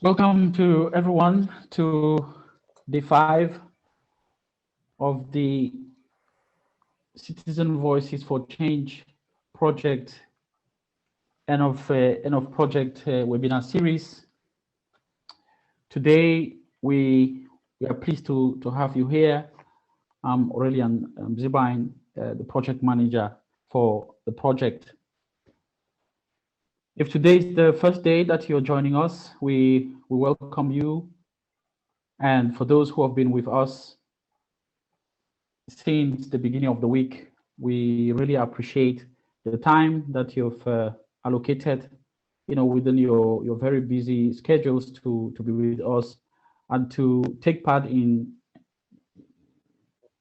Welcome to everyone to day 5 of the Citizen Voices for Change project end of project webinar series. Today we are pleased to have you here. I'm Aurelian Zibine, the project manager for the project. If today is the first day that you're joining us, we welcome you. And for those who have been with us since the beginning of the week, we really appreciate the time that you've allocated, within your very busy schedules to be with us and to take part in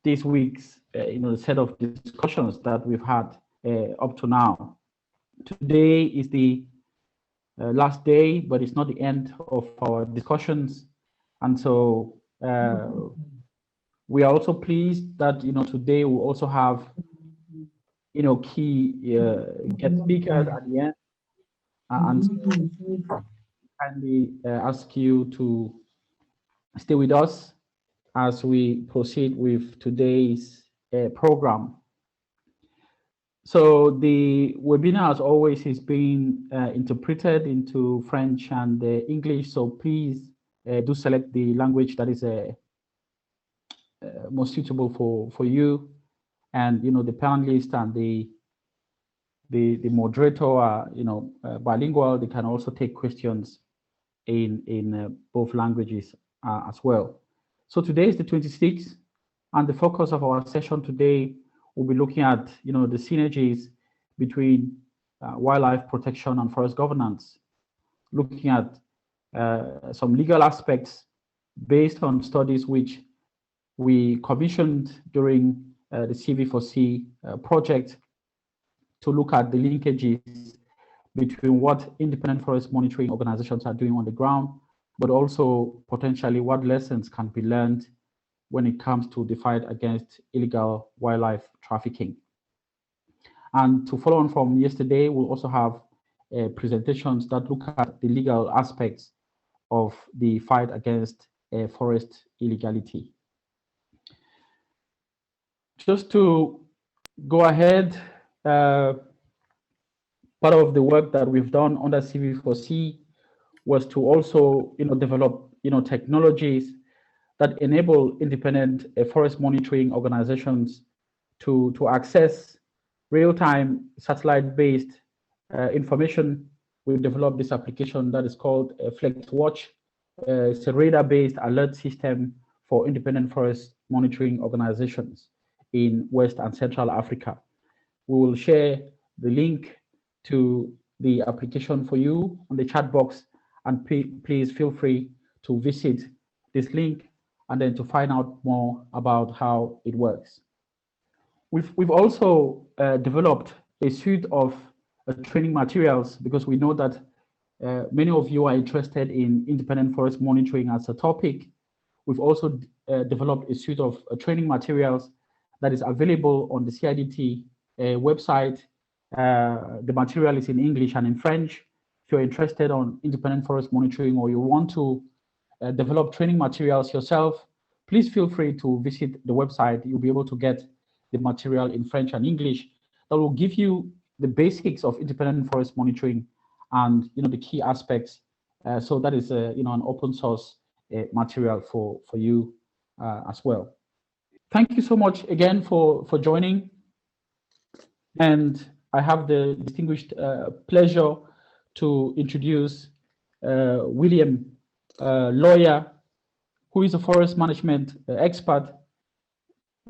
this week's, set of discussions that we've had up to now. Today is the last day, but it's not the end of our discussions, and so we are also pleased that today we also have key guest speakers at the end, and so kindly ask you to stay with us as we proceed with today's program. So the webinar, as always, is being interpreted into French and English, so please do select the language that is most suitable for you. And the panelists and the moderator are bilingual. They can also take questions in both languages as well. So today is the 26th, and the focus of our session today will be looking at the synergies between wildlife protection and forest governance, looking at some legal aspects based on studies which we commissioned during the CV4C project to look at the linkages between what independent forest monitoring organizations are doing on the ground, but also potentially what lessons can be learned when it comes to the fight against illegal wildlife trafficking. And to follow on from yesterday, we'll also have presentations that look at the legal aspects of the fight against forest illegality. Just to go ahead, part of the work that we've done under CV4C was to also develop technologies that enable independent forest monitoring organizations to access real-time satellite-based information. We've developed this application that is called FlexWatch. It's a radar-based alert system for independent forest monitoring organizations in West and Central Africa. We will share the link to the application for you on the chat box, and please feel free to visit this link and then to find out more about how it works. We've also developed a suite of training materials because we know that many of you are interested in independent forest monitoring as a topic. We've also developed a suite of training materials that is available on the CIDT website. The material is in English and in French. If you're interested on independent forest monitoring or you want to develop training materials yourself, please feel free to visit the website. You'll be able to get the material in French and English that will give you the basics of independent forest monitoring and the key aspects. So that is an open source material for you as well. Thank you so much again for joining. And I have the distinguished pleasure to introduce William Lawyer, who is a forest management expert,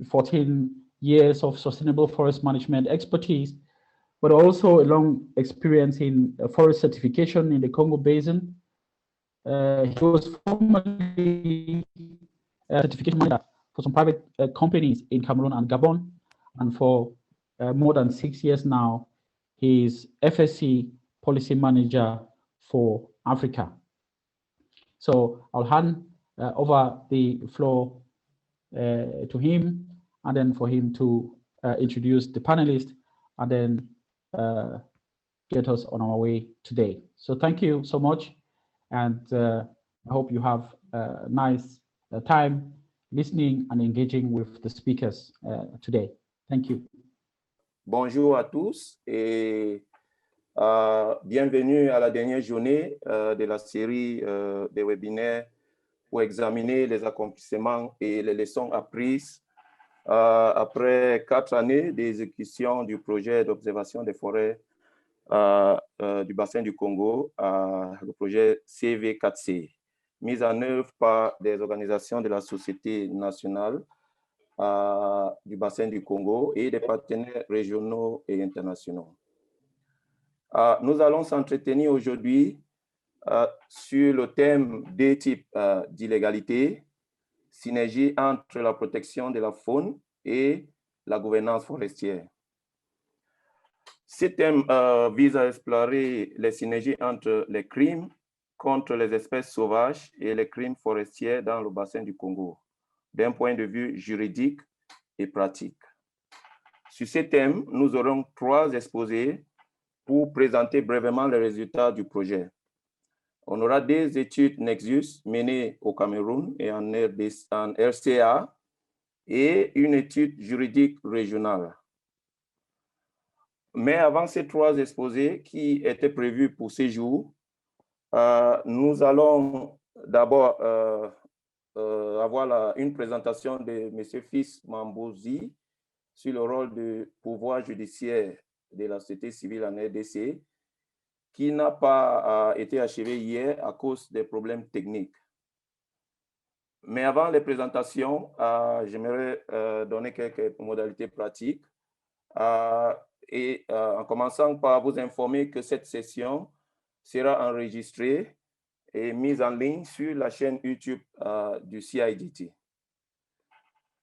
14 years of sustainable forest management expertise, but also a long experience in forest certification in the Congo Basin. He was formerly a certification manager for some private companies in Cameroon and Gabon, and for more than 6 years now, he is FSC policy manager for Africa. So I'll hand over the floor to him, and then for him to introduce the panelists, and then get us on our way today. So thank you so much, and I hope you have a nice time listening and engaging with the speakers today. Thank you. Bonjour à tous et bienvenue à la dernière journée de la série des webinaires pour examiner les accomplissements et les leçons apprises après 4 années d'exécution du projet d'observation des forêts du bassin du Congo, le projet CV4C, mis en œuvre par des organisations de la Société nationale du bassin du Congo et des partenaires régionaux et internationaux. Nous allons s'entretenir aujourd'hui sur le thème des types d'illégalité, synergie entre la protection de la faune et la gouvernance forestière. Ce thème vise à explorer les synergies entre les crimes contre les espèces sauvages et les crimes forestiers dans le bassin du Congo, d'un point de vue juridique et pratique. Sur ce thème, nous aurons 3 exposés pour présenter brièvement les résultats du projet. On aura des études Nexus menées au Cameroun et en RCA et une étude juridique régionale. Mais avant ces 3 exposés qui étaient prévus pour ces jours, nous allons d'abord avoir une présentation de M. Fils Mambouzi sur le rôle du pouvoir judiciaire de la société civile en RDC, qui n'a pas été achevé hier à cause des problèmes techniques. Mais avant les présentations, j'aimerais donner quelques modalités pratiques. En commençant par vous informer que cette session sera enregistrée et mise en ligne sur la chaîne YouTube du CIDT.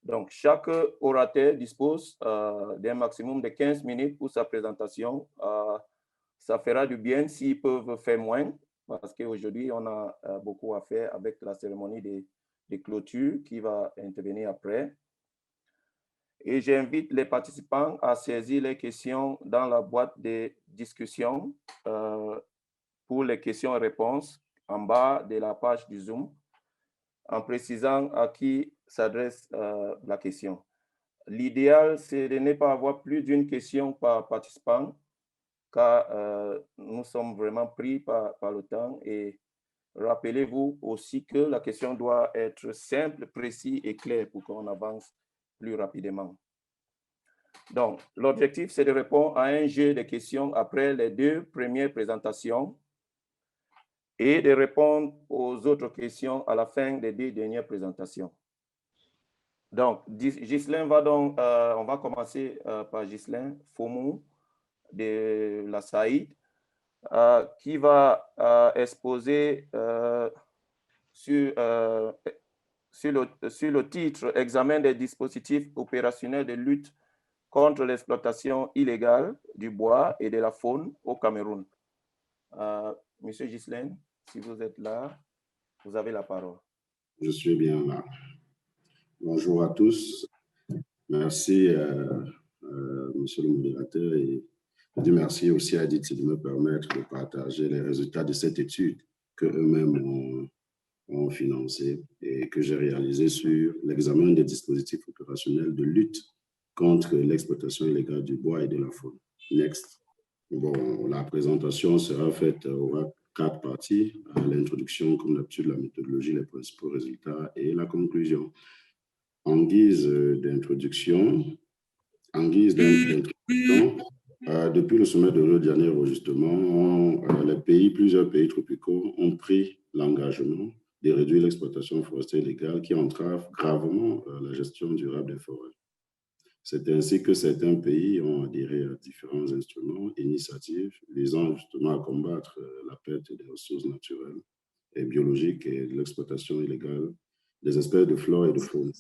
Donc, chaque orateur dispose d'un maximum de 15 minutes pour sa présentation. Ça fera du bien s'ils peuvent faire moins, parce qu'aujourd'hui, on a beaucoup à faire avec la cérémonie de clôture qui va intervenir après. Et j'invite les participants à saisir les questions dans la boîte de discussion pour les questions et réponses en bas de la page du Zoom, en précisant à qui s'adresse la question. L'idéal, c'est de ne pas avoir plus d'une question par participant, car nous sommes vraiment pris par le temps. Et rappelez-vous aussi que la question doit être simple, précise et claire pour qu'on avance plus rapidement. Donc, l'objectif, c'est de répondre à un jeu de questions après les 2 premières présentations et de répondre aux autres questions à la fin des 2 dernières présentations. Donc, Ghislain va donc, on va commencer par Ghislain Fomou de la SAID, qui va exposer sur le titre « Examen des dispositifs opérationnels de lutte contre l'exploitation illégale du bois et de la faune au Cameroun ». Monsieur Ghislain, si vous êtes là, vous avez la parole. Je suis bien là. Bonjour à tous. Merci, monsieur le modérateur, et je dis merci aussi à DIT de me permettre de partager les résultats de cette étude que eux-mêmes ont financée et que j'ai réalisée sur l'examen des dispositifs opérationnels de lutte contre l'exploitation illégale du bois et de la faune. Next. Bon, la présentation sera faite, aura 4 parties, l'introduction, comme d'habitude, la méthodologie, les principaux résultats et la conclusion. En guise d'introduction, depuis le sommet de Rio de Janeiro, justement, plusieurs pays tropicaux ont pris l'engagement de réduire l'exploitation forestière illégale qui entrave gravement la gestion durable des forêts. C'est ainsi que certains pays ont adhéré à différents instruments, initiatives visant justement à combattre la perte des ressources naturelles et biologiques et de l'exploitation illégale des espèces de flore et de faune.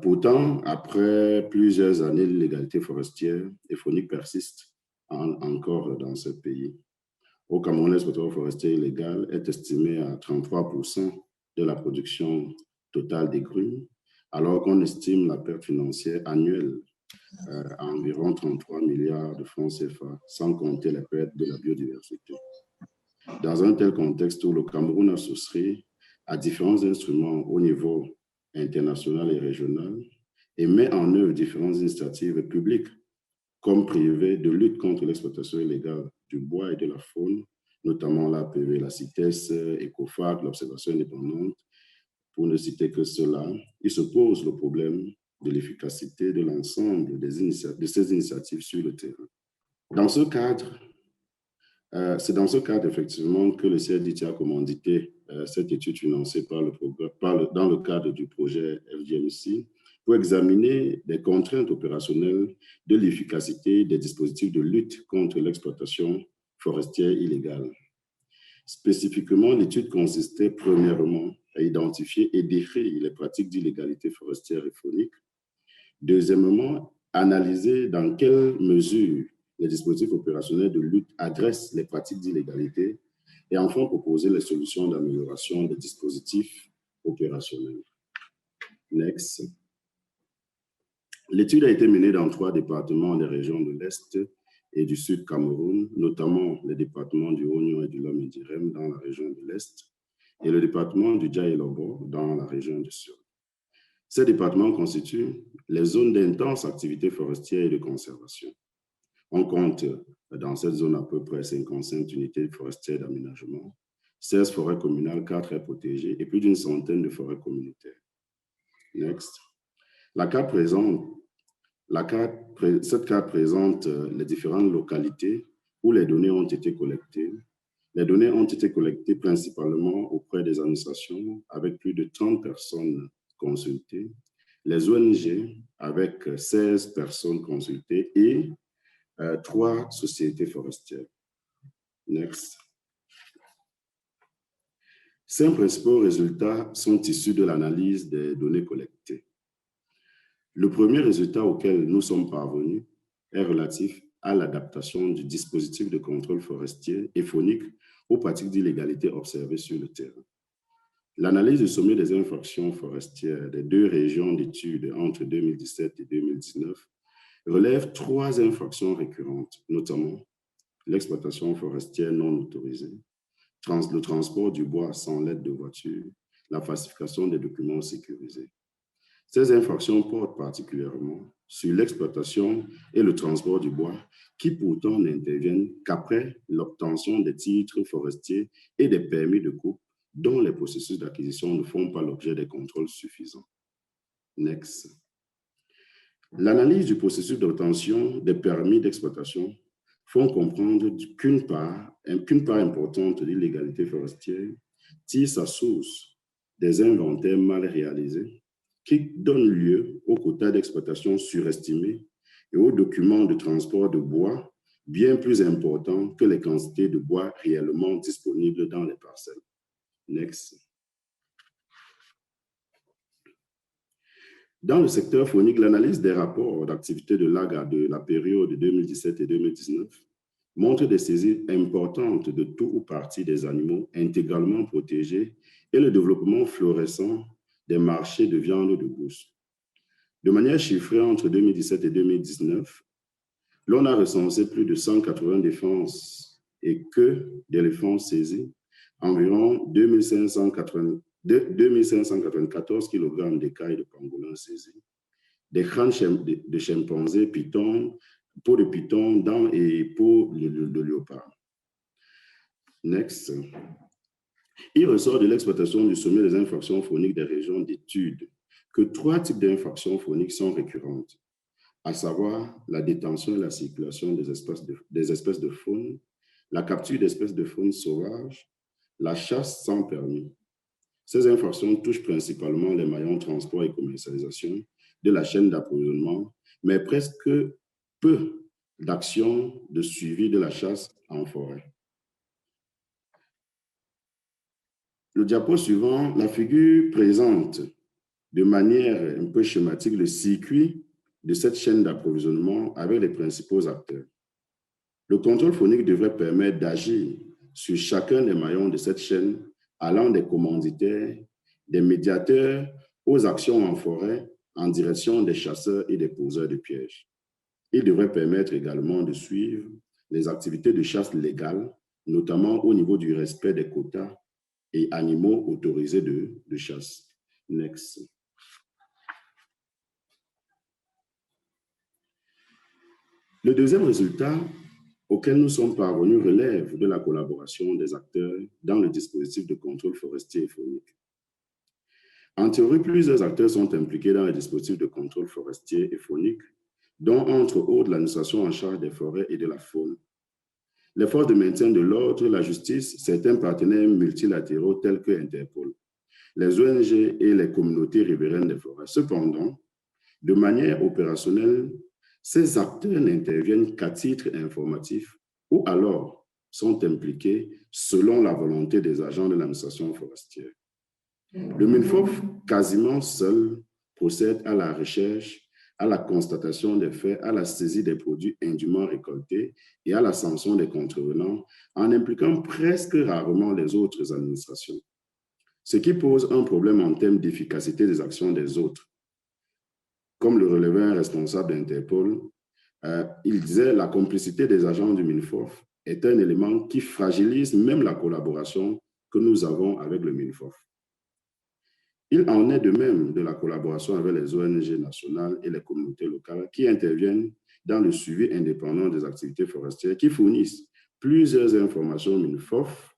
Pourtant, après plusieurs années, l'illégalité forestière et faunique persiste encore dans ce pays. Au Cameroun, l'exploitation forestière illégale est estimée à 33% de la production totale des grumes, alors qu'on estime la perte financière annuelle à environ 33 milliards de francs CFA, sans compter les pertes de la biodiversité. Dans un tel contexte où le Cameroun a souscrit à différents instruments au niveau international et régional et met en œuvre différentes initiatives publiques comme privées de lutte contre l'exploitation illégale du bois et de la faune, notamment l'APV, la CITES, ECOFAC, l'observation indépendante, pour ne citer que cela, il se pose le problème de l'efficacité de l'ensemble de ces initiatives sur le terrain. Dans ce cadre, c'est dans ce cadre, effectivement, que le CIADITI a commandité cette étude financée dans le cadre du projet FGMC pour examiner les contraintes opérationnelles de l'efficacité des dispositifs de lutte contre l'exploitation forestière illégale. Spécifiquement, l'étude consistait premièrement à identifier et décrire les pratiques d'illégalité forestière et faunique. Deuxièmement, analyser dans quelle mesure les dispositifs opérationnels de lutte adressent les pratiques d'illégalité et enfin proposer les solutions d'amélioration des dispositifs opérationnels. Next. L'étude a été menée dans 3 départements des régions de l'Est et du Sud Cameroun, notamment les départements du Ognon et du Lom-et-Direm dans la région de l'Est et le département du Dja-et-Lobo dans la région du Sud. Ces départements constituent les zones d'intense activité forestière et de conservation. On compte dans cette zone à peu près 55 unités forestières d'aménagement, 16 forêts communales, 4 aires protégées et plus d'une centaine de forêts communautaires. Next. Cette carte présente les différentes localités où les données ont été collectées. Les données ont été collectées principalement auprès des administrations avec plus de 30 personnes consultées, les ONG avec 16 personnes consultées et 3 sociétés forestières. Next. 5 principaux résultats sont issus de l'analyse des données collectées. Le premier résultat auquel nous sommes parvenus est relatif à l'adaptation du dispositif de contrôle forestier et faunique aux pratiques d'illégalité observées sur le terrain. L'analyse du sommet des infractions forestières des 2 régions d'études entre 2017 et 2019 relève 3 infractions récurrentes, notamment l'exploitation forestière non autorisée, le transport du bois sans l'aide de voiture, la falsification des documents sécurisés. Ces infractions portent particulièrement sur l'exploitation et le transport du bois, qui pourtant n'interviennent qu'après l'obtention des titres forestiers et des permis de coupe, dont les processus d'acquisition ne font pas l'objet des contrôles suffisants. Next. L'analyse du processus d'obtention des permis d'exploitation font comprendre qu'une part importante de l'illégalité forestière tire sa source des inventaires mal réalisés qui donnent lieu aux quotas d'exploitation surestimés et aux documents de transport de bois bien plus importants que les quantités de bois réellement disponibles dans les parcelles. Next. Dans le secteur faunique, l'analyse des rapports d'activité de l'AGA de la période 2017 et 2019 montre des saisies importantes de tout ou partie des animaux intégralement protégés et le développement florissant des marchés de viande de brousse. De manière chiffrée, entre 2017 et 2019, l'on a recensé plus de 180 défenses et queues d'éléphants saisis, environ 2594 kg d'écailles de pangolin saisis, des crânes de chimpanzés, pythons, peaux de python, dents et peaux de léopard. Next. Il ressort de l'exploitation du sommet des infractions fauniques des régions d'études que 3 types d'infractions fauniques sont récurrentes, à savoir la détention et la circulation des espèces de faune, la capture d'espèces de faune sauvages, la chasse sans permis. Ces infractions touchent principalement les maillons transport et commercialisation de la chaîne d'approvisionnement, mais presque peu d'actions de suivi de la chasse en forêt. Le diapo suivant, la figure présente de manière un peu schématique le circuit de cette chaîne d'approvisionnement avec les principaux acteurs. Le contrôle faunique devrait permettre d'agir sur chacun des maillons de cette chaîne, allant des commanditaires, des médiateurs aux actions en forêt en direction des chasseurs et des poseurs de pièges. Il devrait permettre également de suivre les activités de chasse légales notamment au niveau du respect des quotas et animaux autorisés de chasse. Next. Le deuxième résultat auquel nous sommes parvenus relève de la collaboration des acteurs dans le dispositif de contrôle forestier et faunique. En théorie, plusieurs acteurs sont impliqués dans le dispositif de contrôle forestier et faunique, dont entre autres l'administration en charge des forêts et de la faune, les forces de maintien de l'ordre, la justice, certains partenaires multilatéraux tels que Interpol, les ONG et les communautés riveraines des forêts. Cependant, de manière opérationnelle, ces acteurs n'interviennent qu'à titre informatif ou alors sont impliqués selon la volonté des agents de l'administration forestière. Le MINFOF, quasiment seul, procède à la recherche, à la constatation des faits, à la saisie des produits indûment récoltés et à la sanction des contrevenants en impliquant presque rarement les autres administrations, ce qui pose un problème en termes d'efficacité des actions des autres. Comme le relevait un responsable d'Interpol, il disait « La complicité des agents du MINFOF est un élément qui fragilise même la collaboration que nous avons avec le MINFOF. » Il en est de même de la collaboration avec les ONG nationales et les communautés locales qui interviennent dans le suivi indépendant des activités forestières, qui fournissent plusieurs informations au MINFOF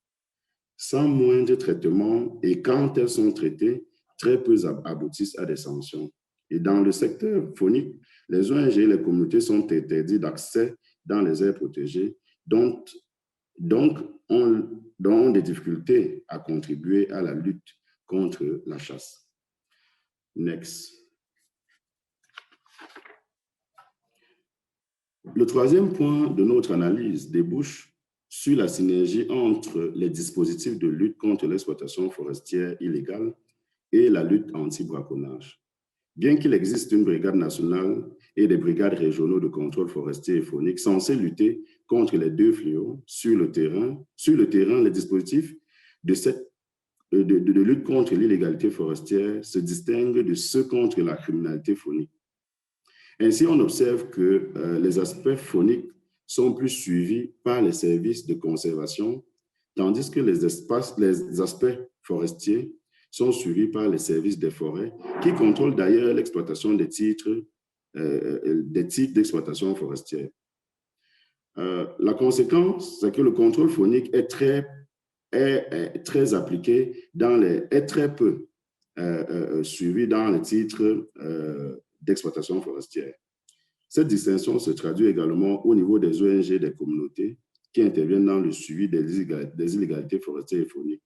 sans moindre traitement et quand elles sont traitées, très peu aboutissent à des sanctions. Et dans le secteur faunique, les ONG et les communautés sont interdits d'accès dans les aires protégées, donc ont des difficultés à contribuer à la lutte contre la chasse. Next. Le troisième point de notre analyse débouche sur la synergie entre les dispositifs de lutte contre l'exploitation forestière illégale et la lutte anti-braconnage. Bien qu'il existe une brigade nationale et des brigades régionaux de contrôle forestier et faunique censées lutter contre les deux fléaux sur le terrain, les dispositifs de lutte contre l'illégalité forestière se distinguent de ceux contre la criminalité faunique. Ainsi, on observe que les aspects fauniques sont plus suivis par les services de conservation, tandis que les aspects forestiers sont suivis par les services des forêts, qui contrôlent d'ailleurs l'exploitation des titres d'exploitation forestière. La conséquence, c'est que le contrôle faunique est très appliqué est très peu suivi dans les titres d'exploitation forestière. Cette distinction se traduit également au niveau des ONG et des communautés qui interviennent dans le suivi des illégalités forestières et fauniques.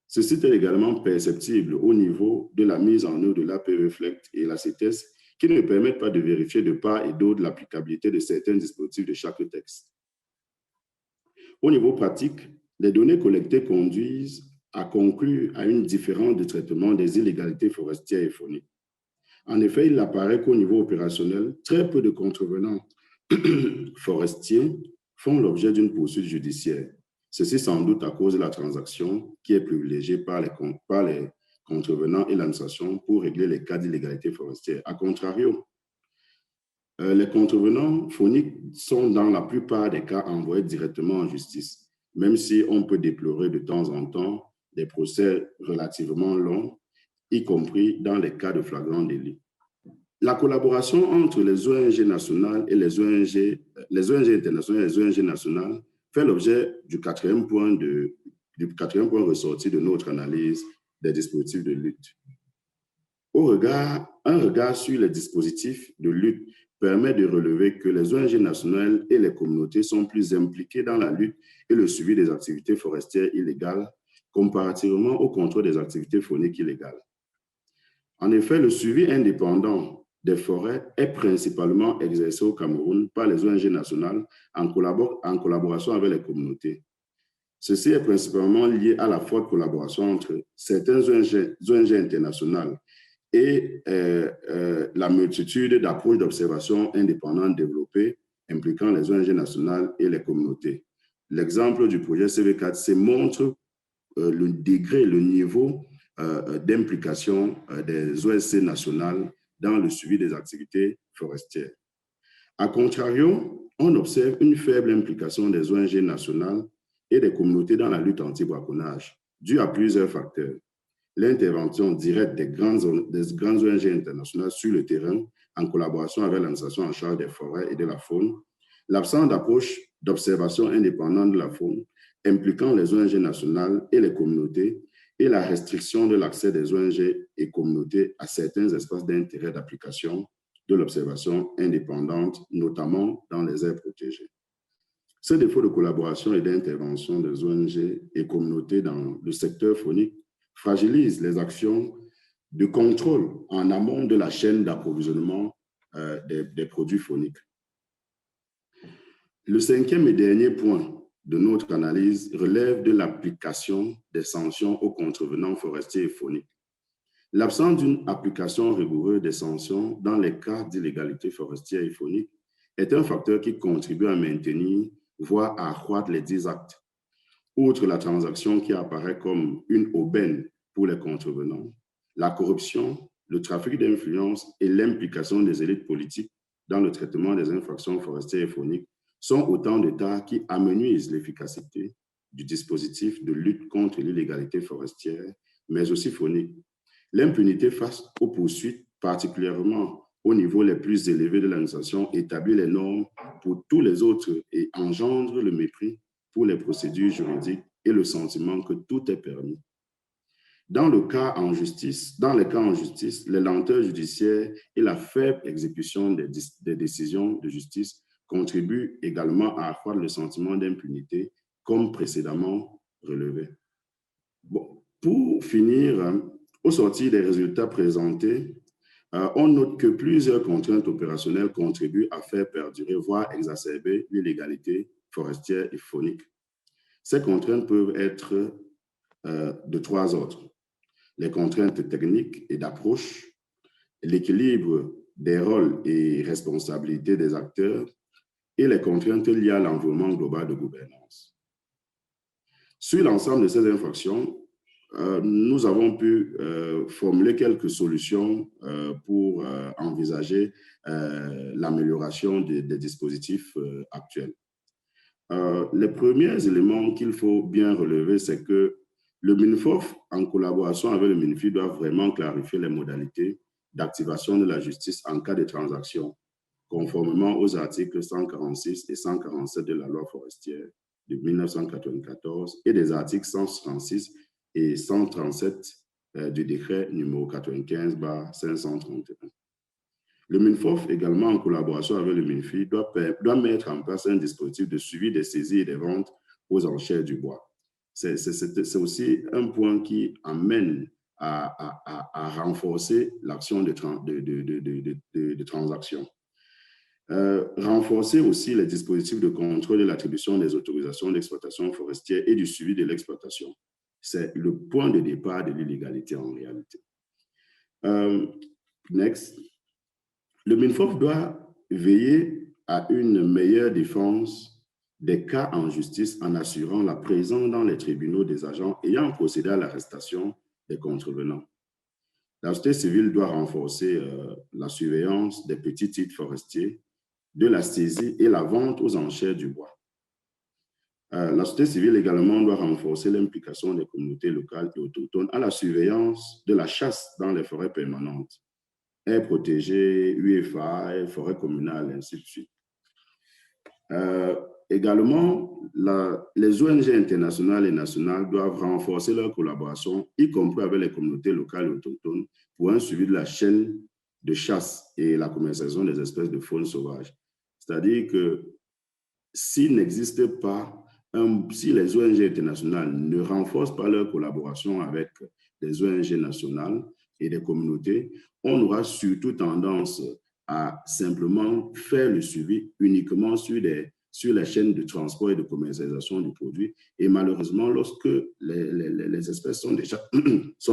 Ceci est également perceptible au niveau de la mise en œuvre de l'APE-FLECT et la CITES qui ne permettent pas de vérifier de part et d'autre l'applicabilité de certains dispositifs de chaque texte. Au niveau pratique, les données collectées conduisent à conclure à une différence de traitement des illégalités forestières et fauniques. En effet, il apparaît qu'au niveau opérationnel, très peu de contrevenants forestiers font l'objet d'une poursuite judiciaire. Ceci sans doute à cause de la transaction qui est privilégiée par les contrevenants et l'administration pour régler les cas d'illégalité forestière. A contrario, les contrevenants fauniques sont dans la plupart des cas envoyés directement en justice, même si on peut déplorer de temps en temps des procès relativement longs, y compris dans les cas de flagrant délit. La collaboration entre les ONG nationales et les ONG internationales et les ONG nationales fait l'objet du quatrième point ressorti de notre analyse des dispositifs de lutte. Un regard sur les dispositifs de lutte permet de relever que les ONG nationales et les communautés sont plus impliquées dans la lutte et le suivi des activités forestières illégales comparativement au contrôle des activités fauniques illégales. En effet, le suivi indépendant des forêts est principalement exercé au Cameroun par les ONG nationales en collaboration avec les communautés. Ceci est principalement lié à la forte collaboration entre certaines ONG internationales et la multitude d'approches d'observation indépendantes développées impliquant les ONG nationales et les communautés. L'exemple du projet CV4C montre le degré, le niveau d'implication des OSC nationales dans le suivi des activités forestières. A contrario, on observe une faible implication des ONG nationales et des communautés dans la lutte anti-braconnage, dû à plusieurs facteurs. L'intervention directe des grandes ONG internationales sur le terrain en collaboration avec l'administration en charge des forêts et de la faune, l'absence d'approche d'observation indépendante de la faune impliquant les ONG nationales et les communautés et la restriction de l'accès des ONG et communautés à certains espaces d'intérêt d'application de l'observation indépendante, notamment dans les aires protégées. Ce défaut de collaboration et d'intervention des ONG et communautés dans le secteur faunique fragilise les actions de contrôle en amont de la chaîne d'approvisionnement des produits fauniques. Le cinquième et dernier point de notre analyse relève de l'application des sanctions aux contrevenants forestiers et fauniques. L'absence d'une application rigoureuse des sanctions dans les cas d'illégalité forestière et faunique est un facteur qui contribue à maintenir, voire à accroître les dits actes. Outre la transaction qui apparaît comme une aubaine pour les contrevenants, la corruption, le trafic d'influence et l'implication des élites politiques dans le traitement des infractions forestières et fauniques sont autant d'états qui amenuisent l'efficacité du dispositif de lutte contre l'illégalité forestière, mais aussi faunique. L'impunité face aux poursuites, particulièrement au niveau les plus élevés de l'administration, établit les normes pour tous les autres et engendre le mépris pour les procédures juridiques et le sentiment que tout est permis. Dans les cas en justice, les lenteurs judiciaires et la faible exécution des décisions de justice contribuent également à accroître le sentiment d'impunité, comme précédemment relevé. Bon, pour finir, au sortir des résultats présentés, on note que plusieurs contraintes opérationnelles contribuent à faire perdurer, voire exacerber l'illégalité forestière et faunique. Ces contraintes peuvent être de trois ordres: les contraintes techniques et d'approche, l'équilibre des rôles et responsabilités des acteurs et les contraintes liées à l'environnement global de gouvernance. Sur l'ensemble de ces infractions, nous avons pu formuler quelques solutions pour envisager l'amélioration des dispositifs actuels. Les premiers éléments qu'il faut bien relever, c'est que le MINFOF, en collaboration avec le MINFI, doit vraiment clarifier les modalités d'activation de la justice en cas de transaction, conformément aux articles 146 et 147 de la loi forestière de 1994 et des articles 136 et 137 du décret numéro 95/531. Le MINFOF, également en collaboration avec le MINFI, doit mettre en place un dispositif de suivi des saisies et des ventes aux enchères du bois. C'est aussi un point qui amène à renforcer l'action de transaction. Renforcer aussi les dispositifs de contrôle de l'attribution des autorisations d'exploitation forestière et du suivi de l'exploitation. C'est le point de départ de l'illégalité en réalité. Next. Le MINFOF doit veiller à une meilleure défense des cas en justice en assurant la présence dans les tribunaux des agents ayant procédé à l'arrestation des contrevenants. La société civile doit renforcer la surveillance des petits titres forestiers, de la saisie et la vente aux enchères du bois. La société civile également doit renforcer l'implication des communautés locales et autochtones à la surveillance de la chasse dans les forêts permanentes, aires protégées, UFA, forêts communales, ainsi de suite. Également, les ONG internationales et nationales doivent renforcer leur collaboration, y compris avec les communautés locales et autochtones, pour un suivi de la chaîne de chasse et la commercialisation des espèces de faune sauvage. C'est-à-dire que si les ONG internationales ne renforcent pas leur collaboration avec les ONG nationales et des communautés, on aura surtout tendance à simplement faire le suivi uniquement sur les chaînes de transport et de commercialisation du produit. Et malheureusement, lorsque les espèces sont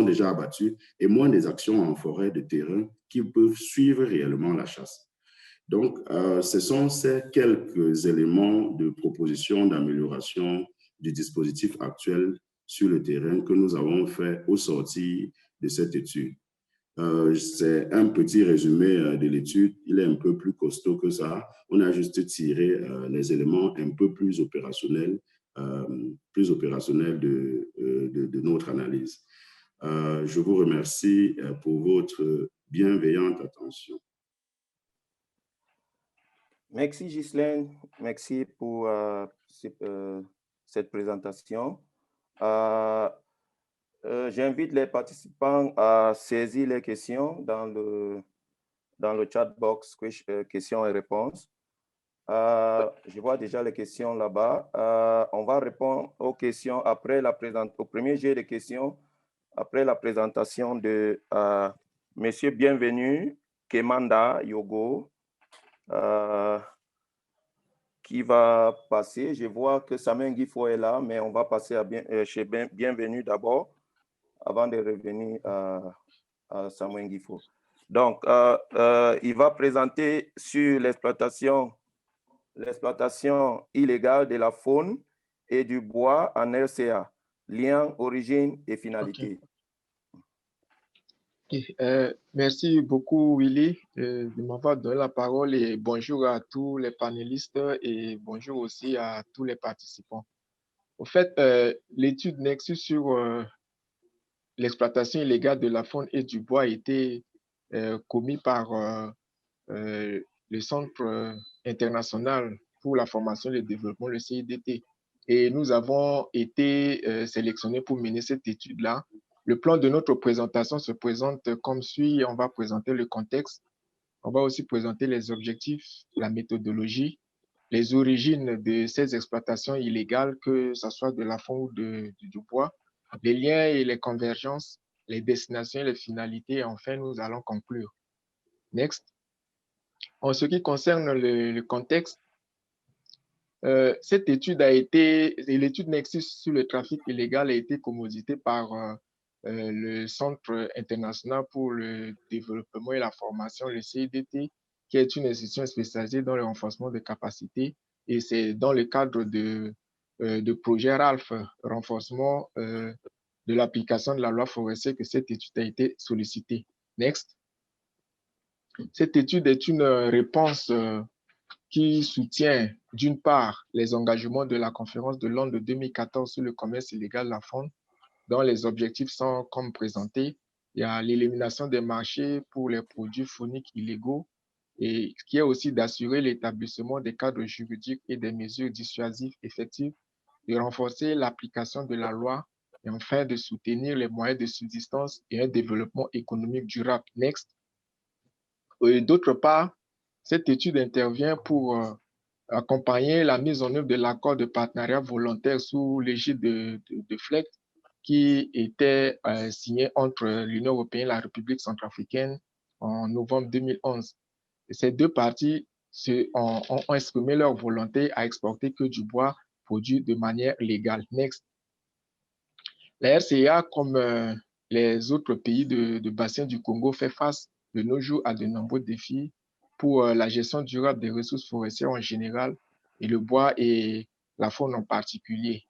déjà abattues, et moins des actions en forêt de terrain qui peuvent suivre réellement la chasse. Donc, ce sont ces quelques éléments de proposition d'amélioration du dispositif actuel sur le terrain que nous avons fait au sortir de cette étude. C'est un petit résumé de l'étude. Il est un peu plus costaud que ça. On a juste tiré les éléments un peu plus opérationnels plus opérationnelle de notre analyse. Je vous remercie pour votre bienveillante attention. Merci Ghislaine, merci pour cette présentation. J'invite les participants à saisir les questions dans le chat box questions et réponses. Je vois déjà les questions là-bas. On va répondre aux questions après au premier jet de questions, après la présentation de Monsieur Bienvenu Kemanda Yogo, qui va passer. Je vois que Samuel Guifo est là, mais on va passer chez Bienvenu d'abord, avant de revenir à Samuel Guifo. Donc, il va présenter sur l'exploitation illégale de la faune et du bois en RCA, lien, origine et finalité. Merci beaucoup, Willy, de m'avoir donné la parole et bonjour à tous les panélistes et bonjour aussi à tous les participants. Au fait, l'étude Nexus sur l'exploitation illégale de la faune et du bois a été commise par le Centre international pour la formation et le développement, le CIDT. Et nous avons été sélectionnés pour mener cette étude-là. Le plan de notre présentation se présente comme suit. On va présenter le contexte. On va aussi présenter les objectifs, la méthodologie, les origines de ces exploitations illégales, que ce soit de la faune ou du bois, les liens et les convergences, les destinations et les finalités. Et enfin, nous allons conclure. Next. En ce qui concerne le contexte, cette étude l'étude Nexus sur le trafic illégal a été commanditée par le Centre international pour le développement et la formation, le CIDT, qui est une institution spécialisée dans le renforcement des capacités. Et c'est dans le cadre de projet RALF, renforcement de l'application de la loi forestière, que cette étude a été sollicitée. Next. Cette étude est une réponse qui soutient d'une part les engagements de la conférence de Londres de 2014 sur le commerce illégal de la faune, dont les objectifs sont comme présentés. Il y a l'élimination des marchés pour les produits fauniques illégaux, et qui est aussi d'assurer l'établissement des cadres juridiques et des mesures dissuasives effectives, de renforcer l'application de la loi et enfin de soutenir les moyens de subsistance et un développement économique durable. Next. D'autre part, cette étude intervient pour accompagner la mise en œuvre de l'accord de partenariat volontaire sous l'égide de FLEGT, qui était signé entre l'Union européenne et la République centrafricaine en novembre 2011. Et ces deux parties ont exprimé leur volonté à exporter que du bois produit de manière légale. Next. La RCA, comme les autres pays de bassin du Congo, fait face de nos jours à de nombreux défis pour la gestion durable des ressources forestières en général et le bois et la faune en particulier.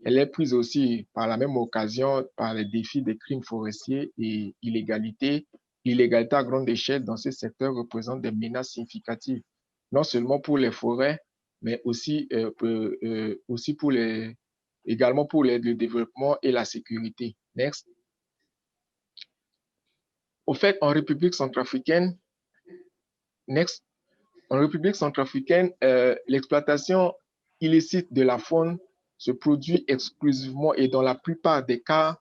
Elle est prise aussi par la même occasion par les défis des crimes forestiers et illégalité. L'illégalité à grande échelle dans ce secteur représente des menaces significatives, non seulement pour les forêts, mais aussi, également pour le développement et la sécurité. Next. Au fait, en République centrafricaine, l'exploitation illicite de la faune se produit exclusivement et dans la plupart des cas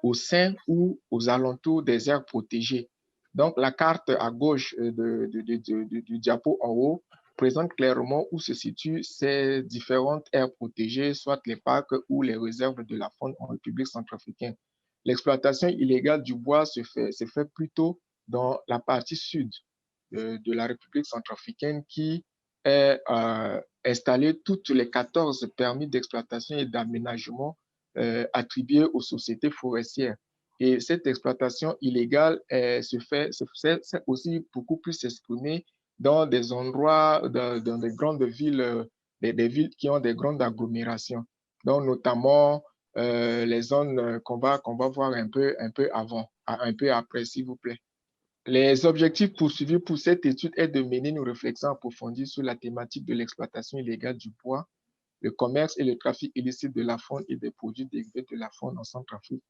au sein ou aux alentours des aires protégées. Donc, la carte à gauche du diapo en haut présente clairement où se situent ces différentes aires protégées, soit les parcs ou les réserves de la faune en République centrafricaine. L'exploitation illégale du bois se fait plutôt dans la partie sud de la République centrafricaine, qui est installée toutes les 14 permis d'exploitation et d'aménagement attribués aux sociétés forestières. Et cette exploitation illégale c'est aussi beaucoup plus exprimée dans des endroits, dans des grandes villes, des villes qui ont des grandes agglomérations, donc notamment les zones qu'on va voir un peu après, s'il vous plaît. Les objectifs poursuivis pour cette étude est de mener une réflexion approfondie sur la thématique de l'exploitation illégale du bois le commerce et le trafic illicite de la faune et des produits dérivés de la faune en Centrafrique.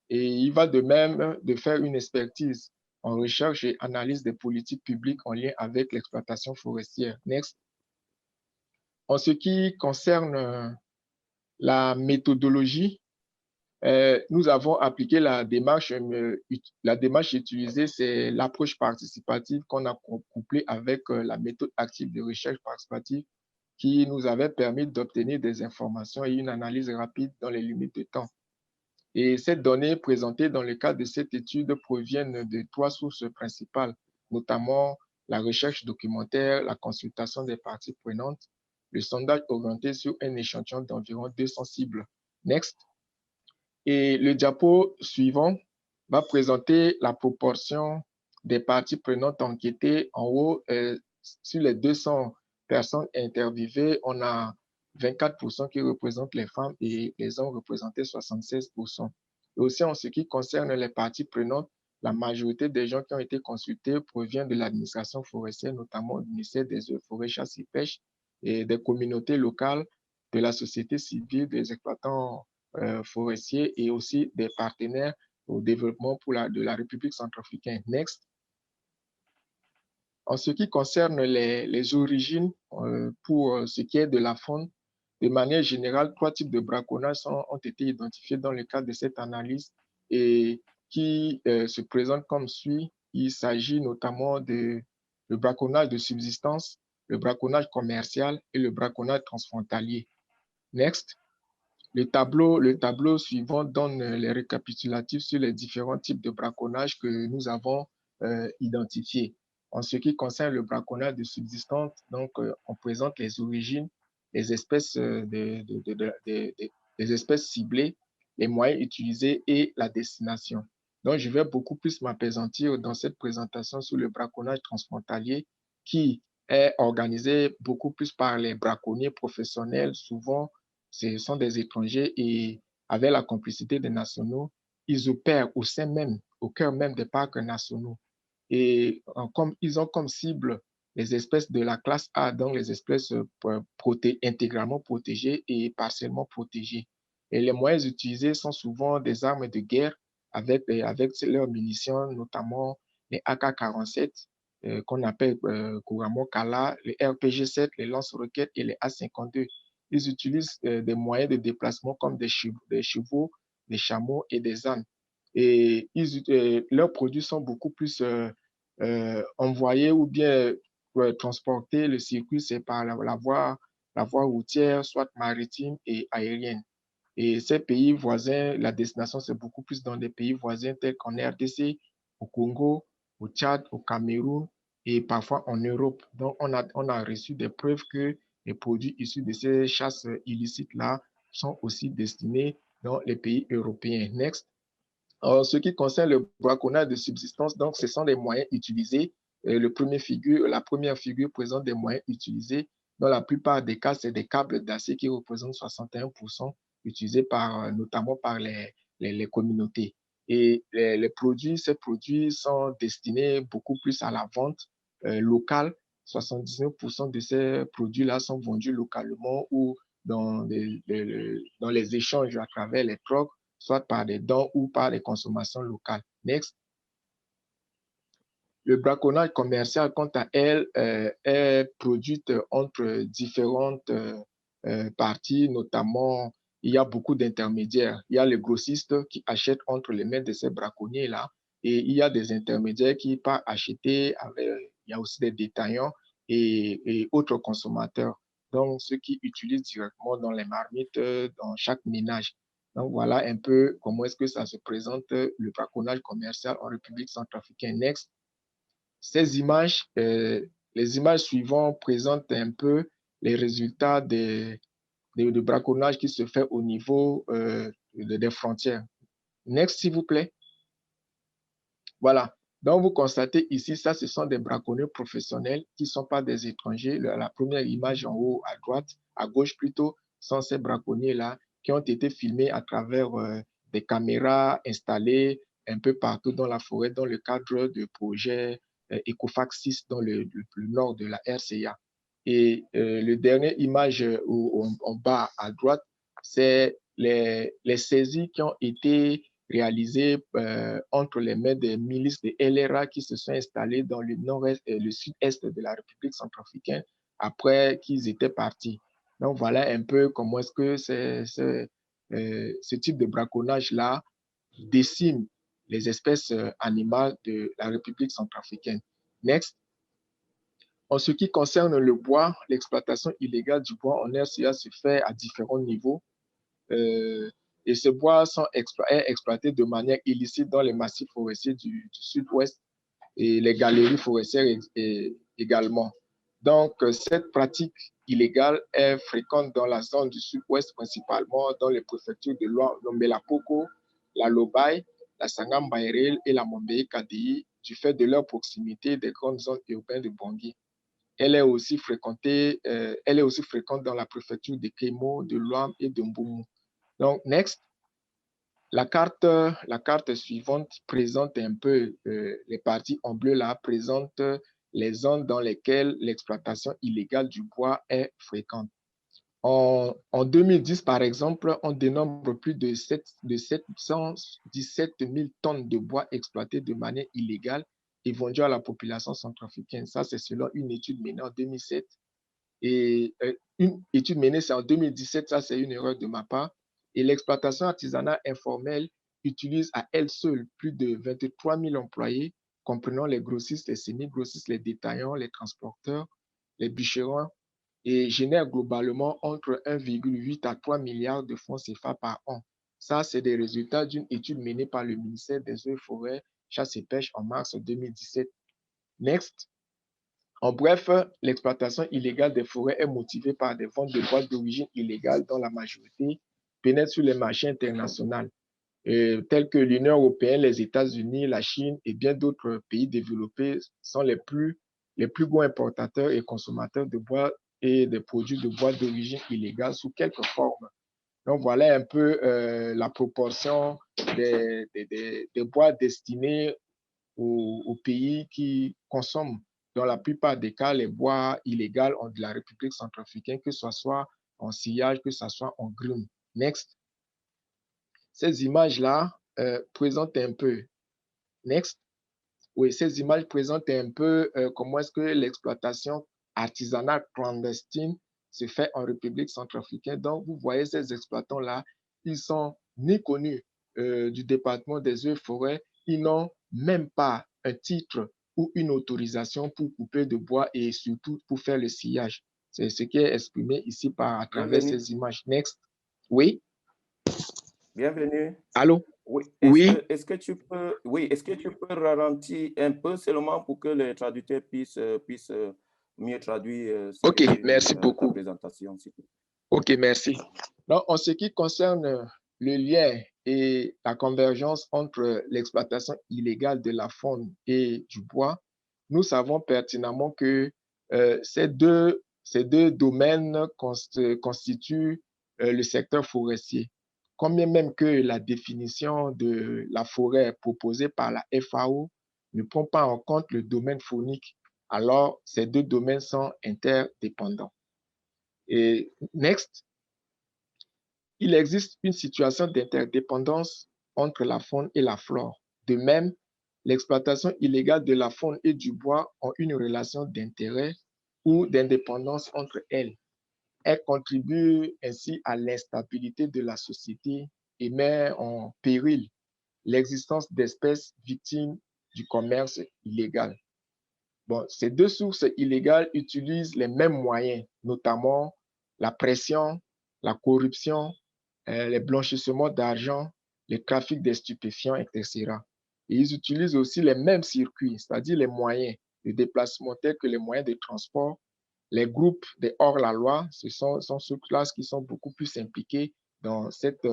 Et il va de même de faire une expertise en recherche et analyse des politiques publiques en lien avec l'exploitation forestière. Next. En ce qui concerne la méthodologie, nous avons appliqué la démarche utilisée, c'est l'approche participative qu'on a couplée avec la méthode active de recherche participative qui nous avait permis d'obtenir des informations et une analyse rapide dans les limites de temps. Et ces données présentées dans le cadre de cette étude proviennent de 3 sources principales, notamment la recherche documentaire, la consultation des parties prenantes, le sondage orienté sur un échantillon d'environ 200 cibles. Next. Et le diapo suivant va présenter la proportion des parties prenantes enquêtées. En haut, sur les 200 personnes interviewées, on a 24% qui représentent les femmes et les hommes représentaient 76%. Et aussi, en ce qui concerne les parties prenantes, la majorité des gens qui ont été consultés proviennent de l'administration forestière, notamment du ministère des Eaux, Forêts, Chasse et Pêche, et des communautés locales, de la société civile, des exploitants forestiers et aussi des partenaires au développement de la République centrafricaine. Next. En ce qui concerne les origines, pour ce qui est de la faune, de manière générale, 3 types de braconnage ont été identifiés dans le cadre de cette analyse et qui se présentent comme suit. Il s'agit notamment le braconnage de subsistance, le braconnage commercial et le braconnage transfrontalier. Next. Le tableau suivant donne les récapitulatifs sur les différents types de braconnage que nous avons identifiés. En ce qui concerne le braconnage de subsistance, donc, on présente les origines, les espèces, les espèces ciblées, les moyens utilisés et la destination. Donc, je vais beaucoup plus m'appesantir dans cette présentation sur le braconnage transfrontalier qui est organisé beaucoup plus par les braconniers professionnels, souvent ce sont des étrangers et avec la complicité des nationaux, ils opèrent au cœur même des parcs nationaux. Et ils ont comme cible les espèces de la classe A, donc les espèces intégralement protégées et partiellement protégées. Et les moyens utilisés sont souvent des armes de guerre avec leurs munitions, notamment les AK-47, qu'on appelle couramment Kala, les RPG-7, les lance-roquettes et les A-52. Ils utilisent des moyens de déplacement comme des chevaux, des chameaux et des ânes. Et leurs produits sont beaucoup plus envoyés ou bien transportés. Le circuit, c'est par la voie routière, soit maritime et aérienne. Et ces pays voisins, la destination, c'est beaucoup plus dans des pays voisins tels qu'en RDC, au Congo, au Tchad, au Cameroun et parfois en Europe. Donc, on a reçu des preuves que les produits issus de ces chasses illicites-là sont aussi destinés dans les pays européens. Next. En ce qui concerne le braconnage de subsistance, donc, ce sont des moyens utilisés. La première figure présente des moyens utilisés. Dans la plupart des cas, c'est des câbles d'acier qui représentent 61%, utilisés notamment par les communautés. Et ces produits sont destinés beaucoup plus à la vente locale. 79% de ces produits-là sont vendus localement ou dans les échanges à travers les trocs, soit par des dons ou par des consommations locales. Next. Le braconnage commercial, quant à elle, est produite entre différentes parties, notamment, il y a beaucoup d'intermédiaires. Il y a les grossistes qui achètent entre les mains de ces braconniers-là, et il y a des intermédiaires qui partent acheter, il y a aussi des détaillants et autres consommateurs, donc ceux qui utilisent directement dans les marmites, dans chaque ménage. Donc, voilà un peu comment est-ce que ça se présente, le braconnage commercial en République centrafricaine. Next. Ces images, les images suivantes présentent un peu les résultats de braconnage qui se fait au niveau des frontières. Next, s'il vous plaît. Voilà. Donc, vous constatez ici, ça, ce sont des braconniers professionnels qui ne sont pas des étrangers. La première image en haut à droite, à gauche plutôt, sont ces braconniers-là qui ont été filmés à travers des caméras installées un peu partout dans la forêt dans le cadre de projets Ecofax 6 dans le nord de la RCA. Et le dernier image en bas à droite, c'est les saisies qui ont été réalisées entre les mains des milices de LRA qui se sont installées dans le nord-est et le sud-est de la République centrafricaine après qu'ils étaient partis. Donc voilà un peu comment est-ce que ce type de braconnage-là décime les espèces animales de la République centrafricaine. Next. En ce qui concerne le bois, l'exploitation illégale du bois en RCA se fait à différents niveaux. Et ce bois est exploité de manière illicite dans les massifs forestiers du sud-ouest et les galeries forestières également. Donc, cette pratique illégale est fréquente dans la zone du sud-ouest, principalement dans les préfectures de l'Ombela-Poko, la Lobaye, la Sangam-Bayrel et la Mombei-Kadi, du fait de leur proximité des grandes zones urbaines de Bangui. Elle est aussi fréquente dans la préfecture de Kémo, de Luam et de Mboumou. Donc, next. La carte suivante présente un peu les parties en bleu là, présente les zones dans lesquelles l'exploitation illégale du bois est fréquente. En 2010, par exemple, on dénombre plus de 717 000 tonnes de bois exploités de manière illégale et vendus à la population centrafricaine. Ça, c'est selon une étude menée en 2007. Et une étude menée, c'est en 2017, ça, c'est une erreur de ma part. Et l'exploitation artisanale informelle utilise à elle seule plus de 23 000 employés, comprenant les grossistes, les semi-grossistes, les détaillants, les transporteurs, les bûcherons, et génère globalement entre 1,8 à 3 milliards de francs CFA par an. Ça, c'est des résultats d'une étude menée par le ministère des Eaux et Forêts, Chasse et Pêche en mars 2017. Next. En bref, l'exploitation illégale des forêts est motivée par des ventes de bois d'origine illégale dont la majorité pénètre sur les marchés internationaux, tels que l'Union européenne, les États-Unis, la Chine et bien d'autres pays développés sont les plus gros importateurs et consommateurs de bois et des produits de bois d'origine illégale sous quelque forme. Donc voilà un peu la proportion des bois destinés aux pays qui consomment dans la plupart des cas les bois illégaux de la République centrafricaine, que ce soit en sillage, que ce soit en grume. Next. Ces images-là présentent un peu. Next. Oui, ces images présentent un peu comment est-ce que l'exploitation artisanale clandestine se fait en République centrafricaine. Donc, vous voyez ces exploitants-là, ils sont ni connus du département des eaux et forêts, ils n'ont même pas un titre ou une autorisation pour couper de bois et surtout pour faire le sillage. C'est ce qui est exprimé ici à travers ces images. Next. Oui. Bienvenue. Allô? Oui. Oui. Est-ce que tu peux ralentir un peu seulement pour que les traducteurs puissent mieux traduire OK, merci beaucoup. ta présentation. OK, merci. Donc, en ce qui concerne le lien et la convergence entre l'exploitation illégale de la faune et du bois, nous savons pertinemment que ces deux domaines constituent le secteur forestier. Combien même que la définition de la forêt proposée par la FAO ne prend pas en compte le domaine faunique, alors ces deux domaines sont interdépendants. Et next, il existe une situation d'interdépendance entre la faune et la flore. De même, l'exploitation illégale de la faune et du bois ont une relation d'intérêt ou d'indépendance entre elles. Elle contribue ainsi à l'instabilité de la société et met en péril l'existence d'espèces victimes du commerce illégal. Bon, ces deux sources illégales utilisent les mêmes moyens, notamment la pression, la corruption, les blanchissements d'argent, les trafics de stupéfiants, etc. Et ils utilisent aussi les mêmes circuits, c'est-à-dire les moyens de déplacement tels que les moyens de transport. Les groupes de hors-la-loi, ce sont ceux-là qui sont beaucoup plus impliqués dans cette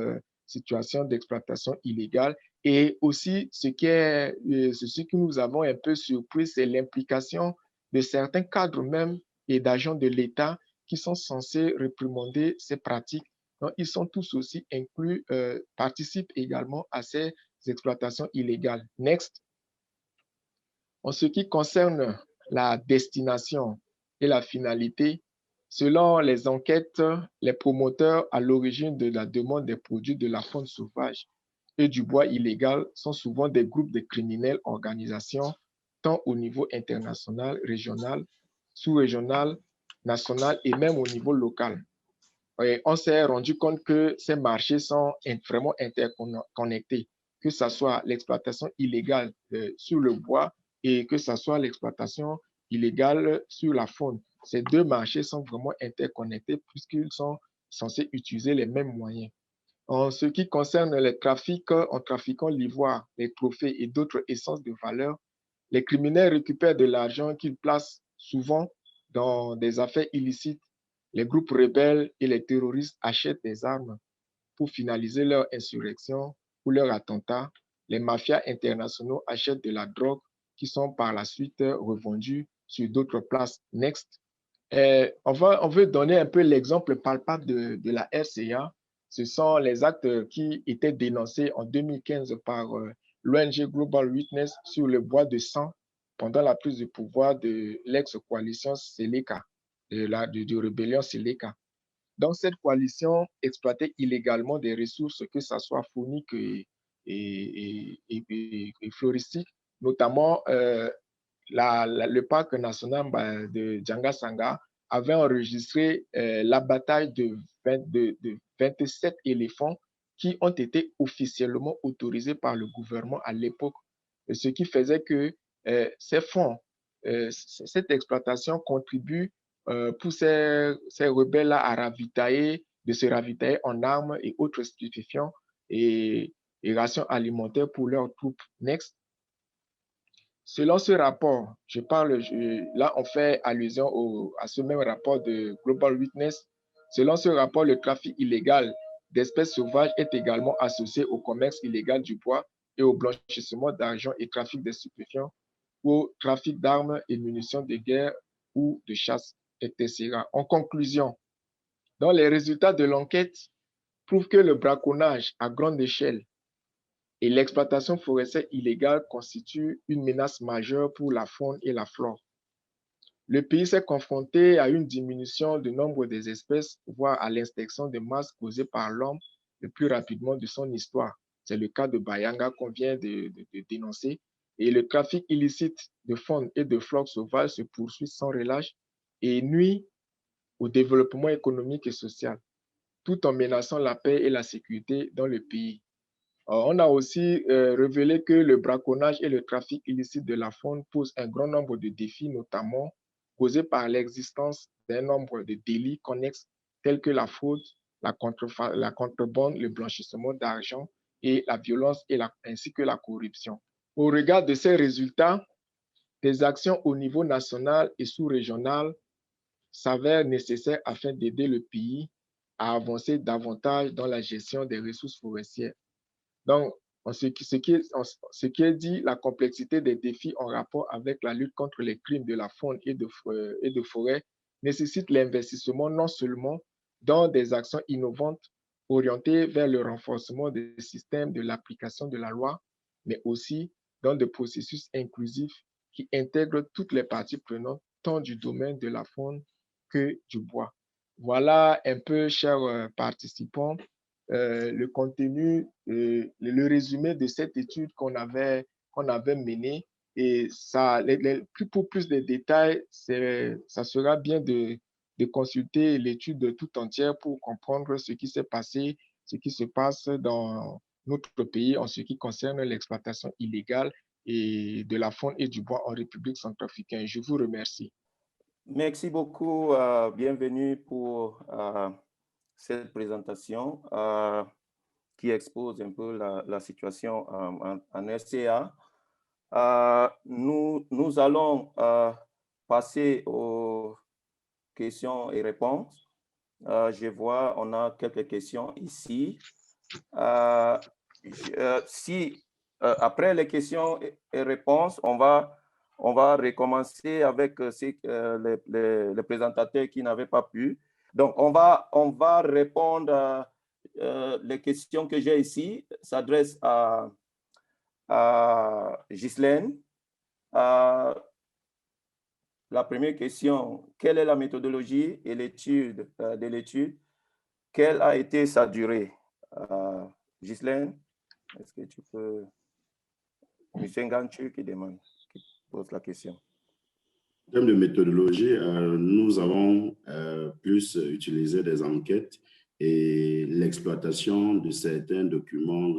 situation d'exploitation illégale. Et aussi, ce qui nous avons un peu surpris, c'est l'implication de certains cadres même et d'agents de l'État qui sont censés réprimander ces pratiques. Donc, ils sont tous aussi inclus, participent également à ces exploitations illégales. Next. En ce qui concerne la destination et la finalité. Selon les enquêtes, les promoteurs à l'origine de la demande des produits de la faune sauvage et du bois illégal sont souvent des groupes de criminels, organisations, tant au niveau international, régional, sous-régional, national et même au niveau local. Et on s'est rendu compte que ces marchés sont vraiment interconnectés, que ce soit l'exploitation illégale sur le bois et que ce soit l'exploitation illégale sur la faune. Ces deux marchés sont vraiment interconnectés puisqu'ils sont censés utiliser les mêmes moyens. En ce qui concerne les trafics, en trafiquant l'ivoire, les trophées et d'autres essences de valeur, les criminels récupèrent de l'argent qu'ils placent souvent dans des affaires illicites. Les groupes rebelles et les terroristes achètent des armes pour finaliser leur insurrection ou leur attentat. Les mafias internationaux achètent de la drogue qui sont par la suite revendues sur d'autres places. Next. On veut donner un peu l'exemple palpable de la RCA. Ce sont les actes qui étaient dénoncés en 2015 par l'ONG Global Witness sur le bois de sang pendant la prise de pouvoir de l'ex-coalition Seleka, de rébellion Seleka. Donc, cette coalition exploitait illégalement des ressources, que ce soit fauniques et floristiques, notamment le parc national de Djanga-Sanga avait enregistré la bataille de 27 éléphants qui ont été officiellement autorisés par le gouvernement à l'époque, ce qui faisait que ces fonds, cette exploitation contribue pour ces rebelles-là à se ravitailler en armes et autres stupéfiants et rations alimentaires pour leurs troupes. Next. Selon ce rapport, là on fait allusion à ce même rapport de Global Witness. Selon ce rapport, le trafic illégal d'espèces sauvages est également associé au commerce illégal du bois et au blanchissement d'argent et trafic de stupéfiants, ou au trafic d'armes et munitions de guerre ou de chasse, etc. En conclusion, dans les résultats de l'enquête prouvent que le braconnage à grande échelle et l'exploitation forestière illégale constitue une menace majeure pour la faune et la flore. Le pays s'est confronté à une diminution du nombre des espèces, voire à l'extinction de masse causée par l'homme le plus rapidement de son histoire. C'est le cas de Bayanga qu'on vient de dénoncer. Et le trafic illicite de faune et de flore sauvage se poursuit sans relâche et nuit au développement économique et social, tout en menaçant la paix et la sécurité dans le pays. On a aussi révélé que le braconnage et le trafic illicite de la faune posent un grand nombre de défis, notamment causés par l'existence d'un nombre de délits connexes tels que la fraude, la contrebande, le blanchissement d'argent et la violence ainsi que la corruption. Au regard de ces résultats, des actions au niveau national et sous-régional s'avèrent nécessaires afin d'aider le pays à avancer davantage dans la gestion des ressources forestières. Donc, ce qui est dit, la complexité des défis en rapport avec la lutte contre les crimes de la faune et de forêt nécessite l'investissement non seulement dans des actions innovantes orientées vers le renforcement des systèmes de l'application de la loi, mais aussi dans des processus inclusifs qui intègrent toutes les parties prenantes, tant du domaine de la faune que du bois. Voilà un peu, chers participants, le contenu, le résumé de cette étude qu'on avait menée. Et ça, pour plus de détails, ça sera bien de consulter l'étude tout entière pour comprendre ce qui s'est passé, ce qui se passe dans notre pays en ce qui concerne l'exploitation illégale et de la faune et du bois en République centrafricaine. Je vous remercie. Merci beaucoup. Bienvenue pour cette présentation qui expose un peu la situation en RCA. Nous allons passer aux questions et réponses. Je vois, on a quelques questions ici. Après les questions et réponses, on va recommencer avec les présentateurs qui n'avaient pas pu. Donc, on va répondre les questions que j'ai ici s'adressent à Ghislaine. la première question, quelle est la méthodologie et l'étude de l'étude? Quelle a été sa durée? Ghislaine, est-ce que tu peux... Monsieur Nganchu qui demande, qui pose la question. En termes de méthodologie, nous avons plus utilisé des enquêtes et l'exploitation de certains documents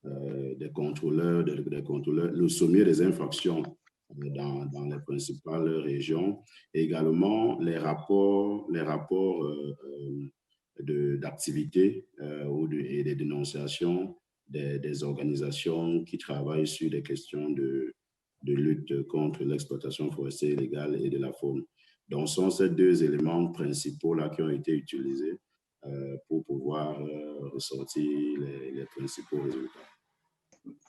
des contrôleurs, le sommier des infractions dans les principales régions, et également les rapports d'activité et des dénonciations des organisations qui travaillent sur des questions de lutte contre l'exploitation forestière illégale et de la faune. Donc, ce sont ces deux éléments principaux-là qui ont été utilisés pour pouvoir ressortir les principaux résultats.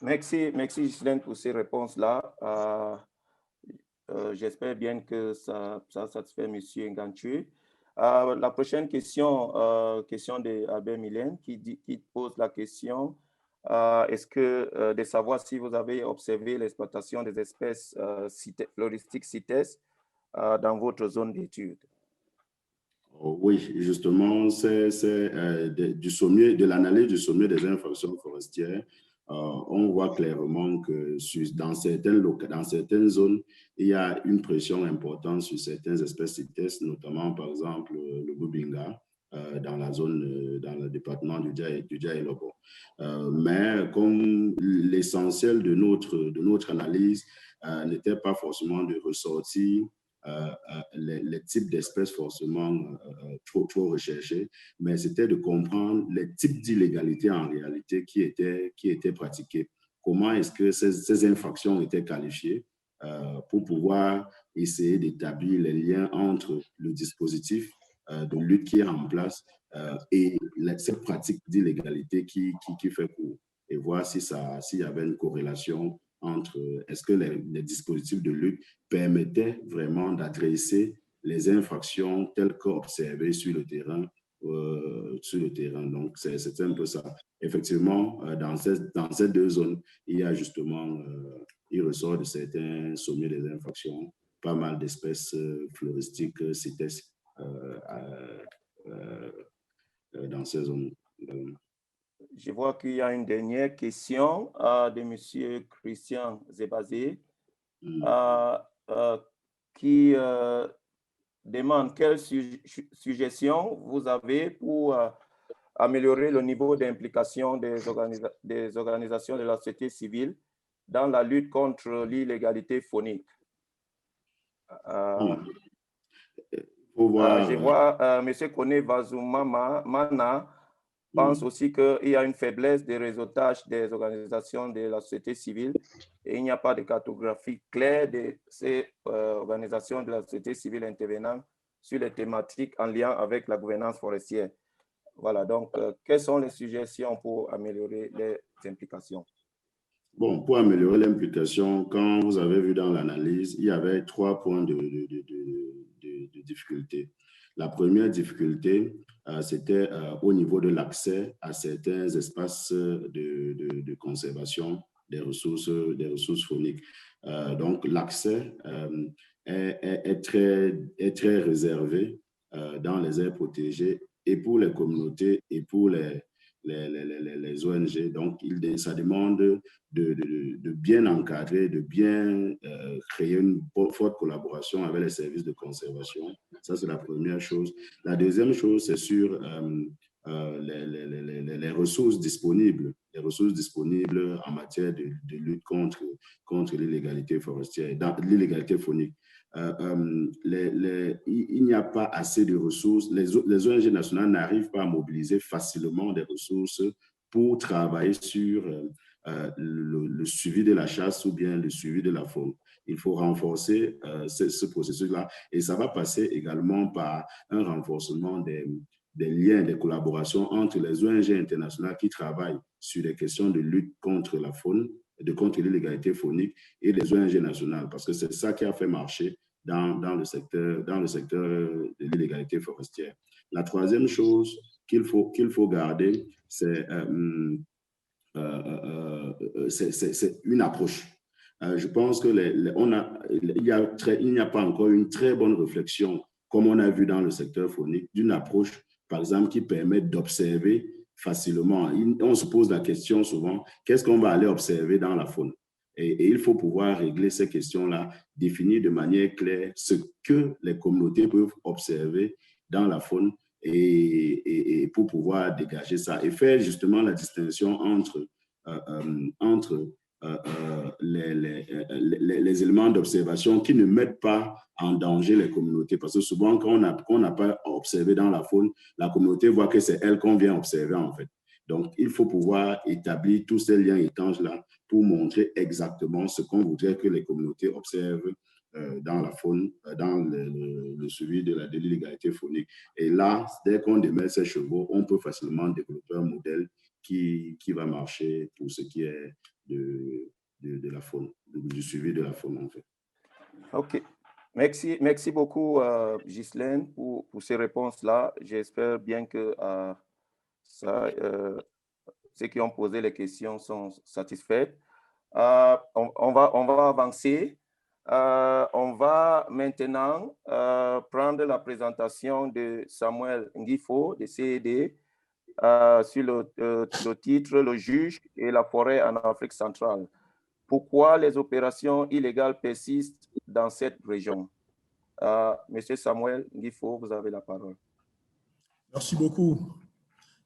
Merci Ghislaine pour ces réponses-là. J'espère bien que ça satisfait M. Nganchu. La prochaine question, question d'Albert Mylène qui pose la question, est-ce que de savoir si vous avez observé l'exploitation des espèces floristiques CITES dans votre zone d'étude? Oui, justement, c'est de l'analyse du sommet des infractions forestières. On voit clairement que dans certaines zones, il y a une pression importante sur certaines espèces CITES, notamment par exemple le Bubinga, dans le département du Dja-et-Lobo. Mais comme l'essentiel de notre analyse n'était pas forcément de ressortir les types d'espèces forcément trop recherchés, mais c'était de comprendre les types d'illégalité en réalité qui étaient pratiquées. Comment est-ce que ces infractions étaient qualifiées pour pouvoir essayer d'établir les liens entre le dispositif de lutte qui est en place et cette pratique d'illégalité qui fait cours, et voir s'il y avait une corrélation entre est-ce que les dispositifs de lutte permettaient vraiment d'adresser les infractions telles qu'observées sur le terrain. Donc, c'est un peu ça. Effectivement, dans ces deux zones, il y a justement, il ressort de certains sommets des infractions, pas mal d'espèces floristiques CITES dans ces zones. Je vois qu'il y a une dernière question de M. Christian Zebazé qui demande quelles suggestions vous avez pour améliorer le niveau d'implication des organisations de la société civile dans la lutte contre l'illégalité faunique. Je vois M. Kone Vazuma Mana pense aussi qu'il y a une faiblesse des réseautages des organisations de la société civile et il n'y a pas de cartographie claire de ces organisations de la société civile intervenant sur les thématiques en lien avec la gouvernance forestière. Voilà, donc, quelles sont les suggestions pour améliorer les implications? Bon, pour améliorer l'implication, quand vous avez vu dans l'analyse, il y avait 3 points de difficulté. La première difficulté, c'était au niveau de l'accès à certains espaces de conservation des ressources fauniques. Donc, l'accès est très réservé dans les aires protégées et pour les communautés et pour les ONG. Donc, ça demande de bien encadrer, de bien créer une forte collaboration avec les services de conservation. Ça, c'est la première chose. La deuxième chose, c'est sur les ressources disponibles. Les ressources disponibles en matière de lutte contre l'illégalité forestière, l'illégalité faunique. Il n'y a pas assez de ressources. Les ONG nationales n'arrivent pas à mobiliser facilement des ressources pour travailler sur le suivi de la chasse ou bien le suivi de la faune. Il faut renforcer ce processus-là et ça va passer également par un renforcement des liens, des collaborations entre les ONG internationales qui travaillent sur les questions de lutte contre la faune, contre l'illégalité faunique et les ONG nationales, parce que c'est ça qui a fait marcher dans le secteur de l'illégalité forestière. La troisième chose qu'il faut garder, c'est une approche. je pense qu'il n'y a pas encore une très bonne réflexion, comme on a vu dans le secteur faunique, d'une approche, par exemple, qui permet d'observer facilement. On se pose la question souvent, qu'est-ce qu'on va aller observer dans la faune? Et il faut pouvoir régler ces questions-là, définir de manière claire ce que les communautés peuvent observer dans la faune et pour pouvoir dégager ça et faire justement la distinction entre les éléments d'observation qui ne mettent pas en danger les communautés. Parce que souvent, quand on n'a pas observé dans la faune, la communauté voit que c'est elle qu'on vient observer en fait. Donc, il faut pouvoir établir tous ces liens étanches-là pour montrer exactement ce qu'on voudrait que les communautés observent dans la faune, dans le suivi de l'illégalité faunique. Et là, dès qu'on démêle ces chevaux, on peut facilement développer un modèle qui va marcher pour ce qui est de la faune, du suivi de la faune en fait. OK. Merci beaucoup, Ghislaine, pour ces réponses-là. J'espère bien que ceux qui ont posé les questions sont satisfaits. On va avancer. On va maintenant prendre la présentation de Samuel Ngifo, de CED, sur le titre « Le juge et la forêt en Afrique centrale. Pourquoi les opérations illégales persistent dans cette région ?» Monsieur Samuel Ngifo, vous avez la parole. Merci beaucoup.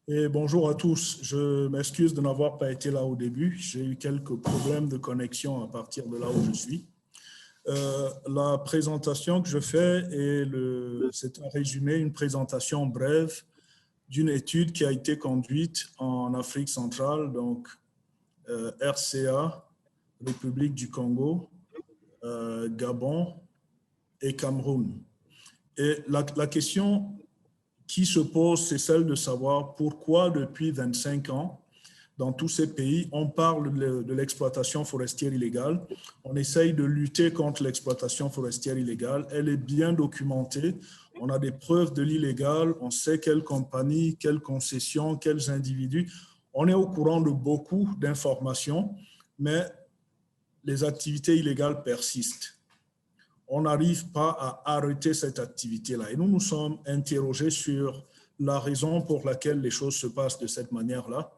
Et bonjour à tous. Je m'excuse de n'avoir pas été là au début. J'ai eu quelques problèmes de connexion à partir de là où je suis. La présentation que je fais, c'est un résumé, une présentation brève d'une étude qui a été conduite en Afrique centrale, donc RCA, République du Congo, Gabon et Cameroun. Et la question qui se pose, c'est celle de savoir pourquoi depuis 25 ans, dans tous ces pays, on parle de l'exploitation forestière illégale. On essaye de lutter contre l'exploitation forestière illégale. Elle est bien documentée. On a des preuves de l'illégal. On sait quelles compagnies, quelles concessions, quels individus. On est au courant de beaucoup d'informations, mais les activités illégales persistent. On n'arrive pas à arrêter cette activité-là. Et nous nous sommes interrogés sur la raison pour laquelle les choses se passent de cette manière-là.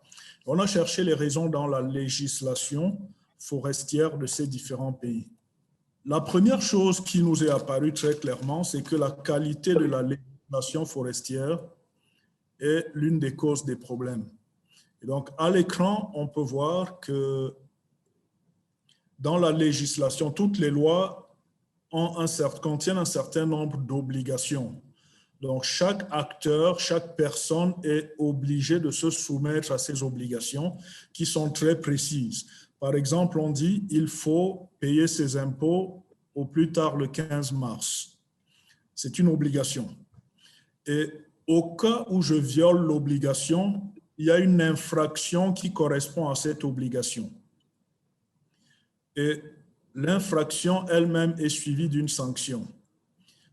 On a cherché les raisons dans la législation forestière de ces différents pays. La première chose qui nous est apparue très clairement, c'est que la qualité de la législation forestière est l'une des causes des problèmes. Et donc, à l'écran, on peut voir que dans la législation, toutes les lois contiennent un certain nombre d'obligations. Donc, chaque acteur, chaque personne est obligé de se soumettre à ces obligations qui sont très précises. Par exemple, on dit qu'il faut payer ses impôts au plus tard le 15 mars. C'est une obligation. Et au cas où je viole l'obligation, il y a une infraction qui correspond à cette obligation. Et l'infraction elle-même est suivie d'une sanction.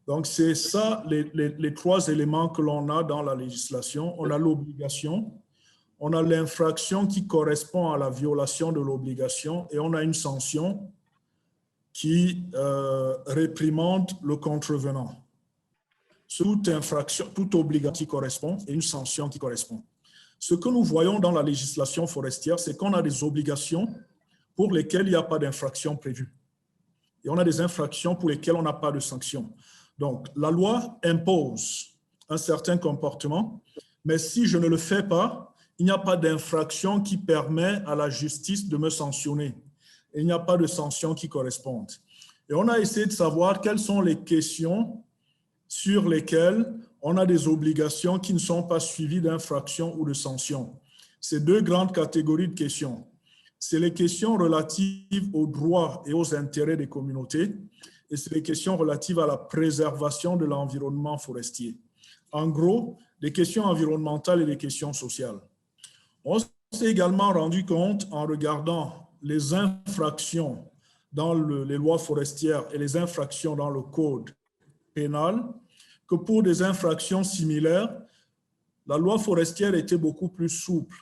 Donc, c'est ça les trois éléments que l'on a dans la législation. On a l'obligation, on a l'infraction qui correspond à la violation de l'obligation et on a une sanction qui réprimande le contrevenant. Toute infraction, toute obligation qui correspond et une sanction qui correspond. Ce que nous voyons dans la législation forestière, c'est qu'on a des obligations pour lesquelles il n'y a pas d'infraction prévue. Et on a des infractions pour lesquelles on n'a pas de sanction. Donc, la loi impose un certain comportement, mais si je ne le fais pas, il n'y a pas d'infraction qui permet à la justice de me sanctionner. Et il n'y a pas de sanctions qui correspondent. Et on a essayé de savoir quelles sont les questions sur lesquelles on a des obligations qui ne sont pas suivies d'infractions ou de sanctions. C'est deux grandes catégories de questions. C'est les questions relatives aux droits et aux intérêts des communautés et c'est les questions relatives à la préservation de l'environnement forestier. En gros, les questions environnementales et les questions sociales. On s'est également rendu compte en regardant les infractions dans les lois forestières et les infractions dans le code pénal que pour des infractions similaires, la loi forestière était beaucoup plus souple.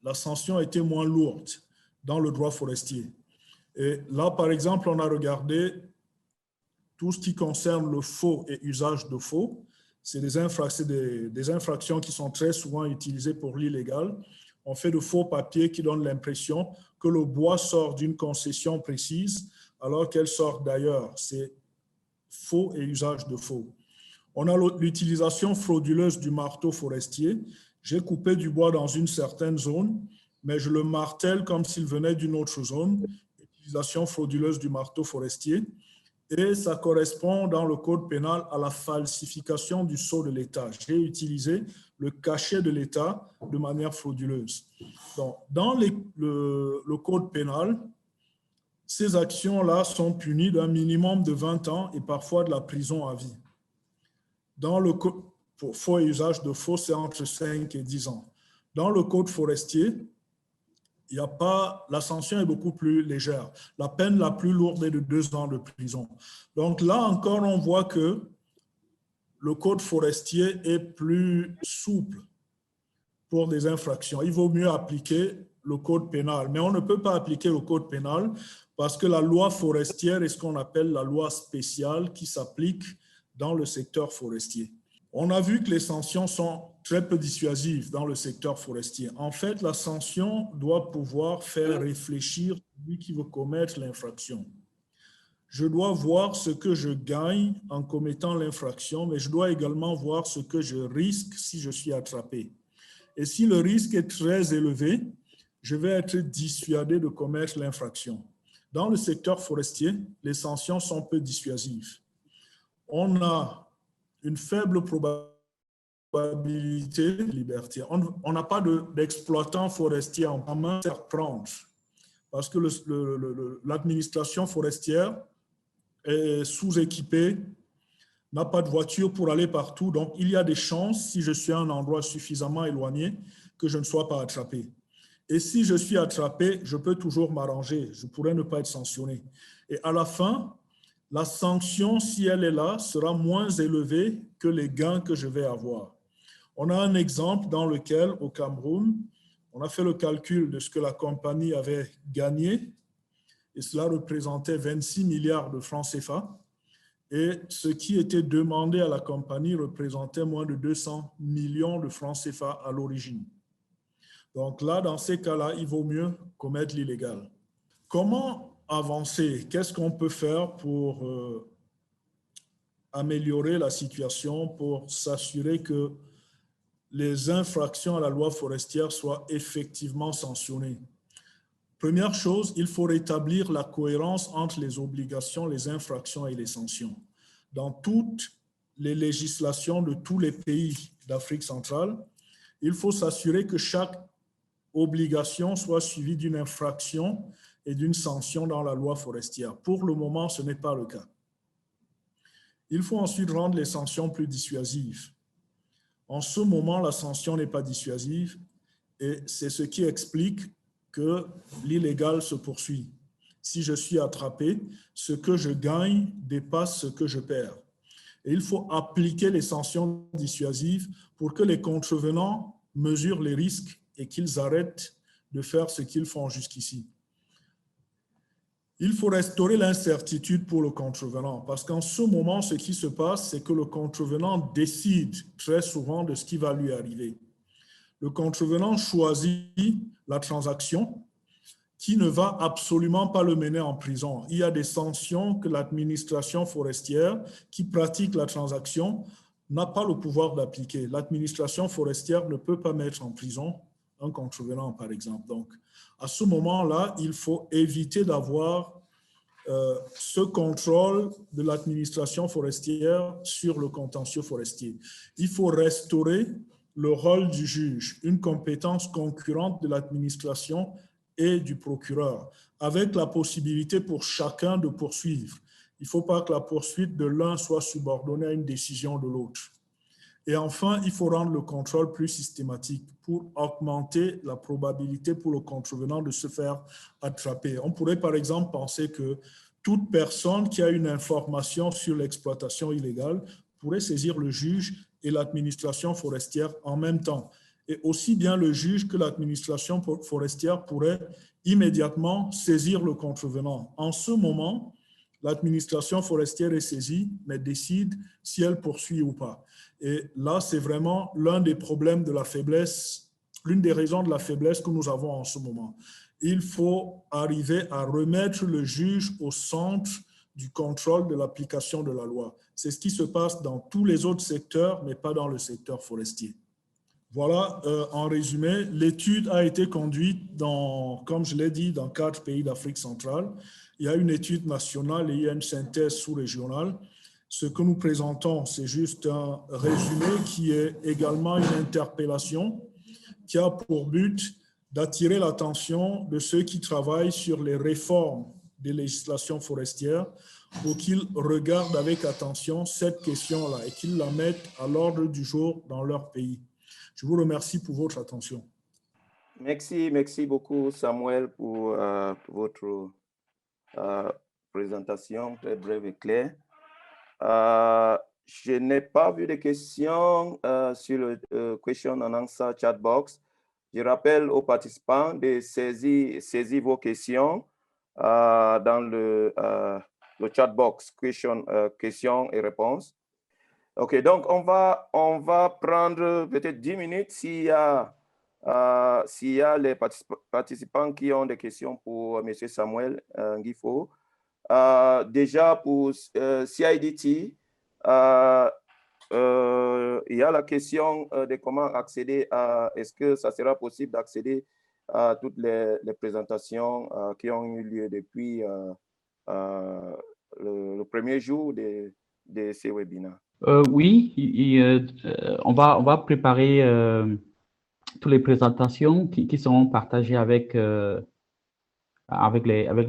La sanction était moins lourde dans le droit forestier. Et là, par exemple, on a regardé tout ce qui concerne le faux et usage de faux. C'est des infractions qui sont très souvent utilisées pour l'illégal. On fait de faux papiers qui donnent l'impression que le bois sort d'une concession précise alors qu'elle sort d'ailleurs. C'est faux et usage de faux. On a l'utilisation frauduleuse du marteau forestier. J'ai coupé du bois dans une certaine zone, mais je le martèle comme s'il venait d'une autre zone. Utilisation frauduleuse du marteau forestier. Et ça correspond dans le code pénal à la falsification du sceau de l'État. J'ai utilisé le cachet de l'État de manière frauduleuse. Donc, dans le code pénal, ces actions-là sont punies d'un minimum de 20 ans et parfois de la prison à vie. Dans le code pour faux et usage de faux, c'est entre 5 et 10 ans. Dans le code forestier, il y a pas, la sanction est beaucoup plus légère. La peine la plus lourde est de 2 ans de prison. Donc là encore, on voit que le code forestier est plus souple pour des infractions. Il vaut mieux appliquer le code pénal. Mais on ne peut pas appliquer le code pénal parce que la loi forestière est ce qu'on appelle la loi spéciale qui s'applique dans le secteur forestier. On a vu que les sanctions sont très peu dissuasives dans le secteur forestier. En fait, la sanction doit pouvoir faire réfléchir celui qui veut commettre l'infraction. Je dois voir ce que je gagne en commettant l'infraction, mais je dois également voir ce que je risque si je suis attrapé. Et si le risque est très élevé, je vais être dissuadé de commettre l'infraction. Dans le secteur forestier, les sanctions sont peu dissuasives. On a une faible probabilité de liberté. On n'a pas d'exploitant forestier en main à prendre parce que l'administration forestière est sous-équipée, n'a pas de voiture pour aller partout. Donc, il y a des chances, si je suis à un endroit suffisamment éloigné, que je ne sois pas attrapé. Et si je suis attrapé, je peux toujours m'arranger. Je pourrais ne pas être sanctionné. Et à la fin, la sanction, si elle est là, sera moins élevée que les gains que je vais avoir. On a un exemple dans lequel, au Cameroun, on a fait le calcul de ce que la compagnie avait gagné et cela représentait 26 milliards de francs CFA et ce qui était demandé à la compagnie représentait moins de 200 millions de francs CFA à l'origine. Donc là, dans ces cas-là, il vaut mieux commettre l'illégal. Comment avancer? Qu'est-ce qu'on peut faire pour améliorer la situation, pour s'assurer que les infractions à la loi forestière soient effectivement sanctionnées? Première chose, il faut rétablir la cohérence entre les obligations, les infractions et les sanctions. Dans toutes les législations de tous les pays d'Afrique centrale, il faut s'assurer que chaque obligation soit suivie d'une infraction et d'une sanction dans la loi forestière. Pour le moment, ce n'est pas le cas. Il faut ensuite rendre les sanctions plus dissuasives. En ce moment, la sanction n'est pas dissuasive et c'est ce qui explique que l'illégal se poursuit. Si je suis attrapé, ce que je gagne dépasse ce que je perds. Et il faut appliquer les sanctions dissuasives pour que les contrevenants mesurent les risques et qu'ils arrêtent de faire ce qu'ils font jusqu'ici. Il faut restaurer l'incertitude pour le contrevenant parce qu'en ce moment, ce qui se passe, c'est que le contrevenant décide très souvent de ce qui va lui arriver. Le contrevenant choisit la transaction qui ne va absolument pas le mener en prison. Il y a des sanctions que l'administration forestière qui pratique la transaction n'a pas le pouvoir d'appliquer. L'administration forestière ne peut pas mettre en prison un contrevenant, par exemple. Donc, à ce moment-là, il faut éviter d'avoir ce contrôle de l'administration forestière sur le contentieux forestier. Il faut restaurer le rôle du juge, une compétence concurrente de l'administration et du procureur, avec la possibilité pour chacun de poursuivre. Il ne faut pas que la poursuite de l'un soit subordonnée à une décision de l'autre. Et enfin, il faut rendre le contrôle plus systématique pour augmenter la probabilité pour le contrevenant de se faire attraper. On pourrait par exemple penser que toute personne qui a une information sur l'exploitation illégale pourrait saisir le juge et l'administration forestière en même temps. Et aussi bien le juge que l'administration forestière pourraient immédiatement saisir le contrevenant. En ce moment, l'administration forestière est saisie, mais décide si elle poursuit ou pas. Et là, c'est vraiment l'un des problèmes de la faiblesse, l'une des raisons de la faiblesse que nous avons en ce moment. Il faut arriver à remettre le juge au centre du contrôle de l'application de la loi. C'est ce qui se passe dans tous les autres secteurs, mais pas dans le secteur forestier. Voilà, en résumé, l'étude a été conduite comme je l'ai dit, dans 4 pays d'Afrique centrale. Il y a une étude nationale et il y a une synthèse sous-régionale. Ce que nous présentons, c'est juste un résumé qui est également une interpellation qui a pour but d'attirer l'attention de ceux qui travaillent sur les réformes des législations forestières pour qu'ils regardent avec attention cette question-là et qu'ils la mettent à l'ordre du jour dans leur pays. Je vous remercie pour votre attention. Merci beaucoup Samuel pour votre présentation très brève et claire. Je n'ai pas vu de questions sur le question and answer chat box. Je rappelle aux participants de saisir vos questions dans le chat box, questions et réponses. OK, donc on va prendre peut-être 10 minutes s'il y a les participants qui ont des questions pour M. Samuel Nguifo. Déjà pour CIDT, il y a la question de comment accéder à, est-ce que ça sera possible d'accéder à toutes les présentations qui ont eu lieu depuis le premier jour de ces webinaires? Oui, on va préparer toutes les présentations qui seront partagées avec les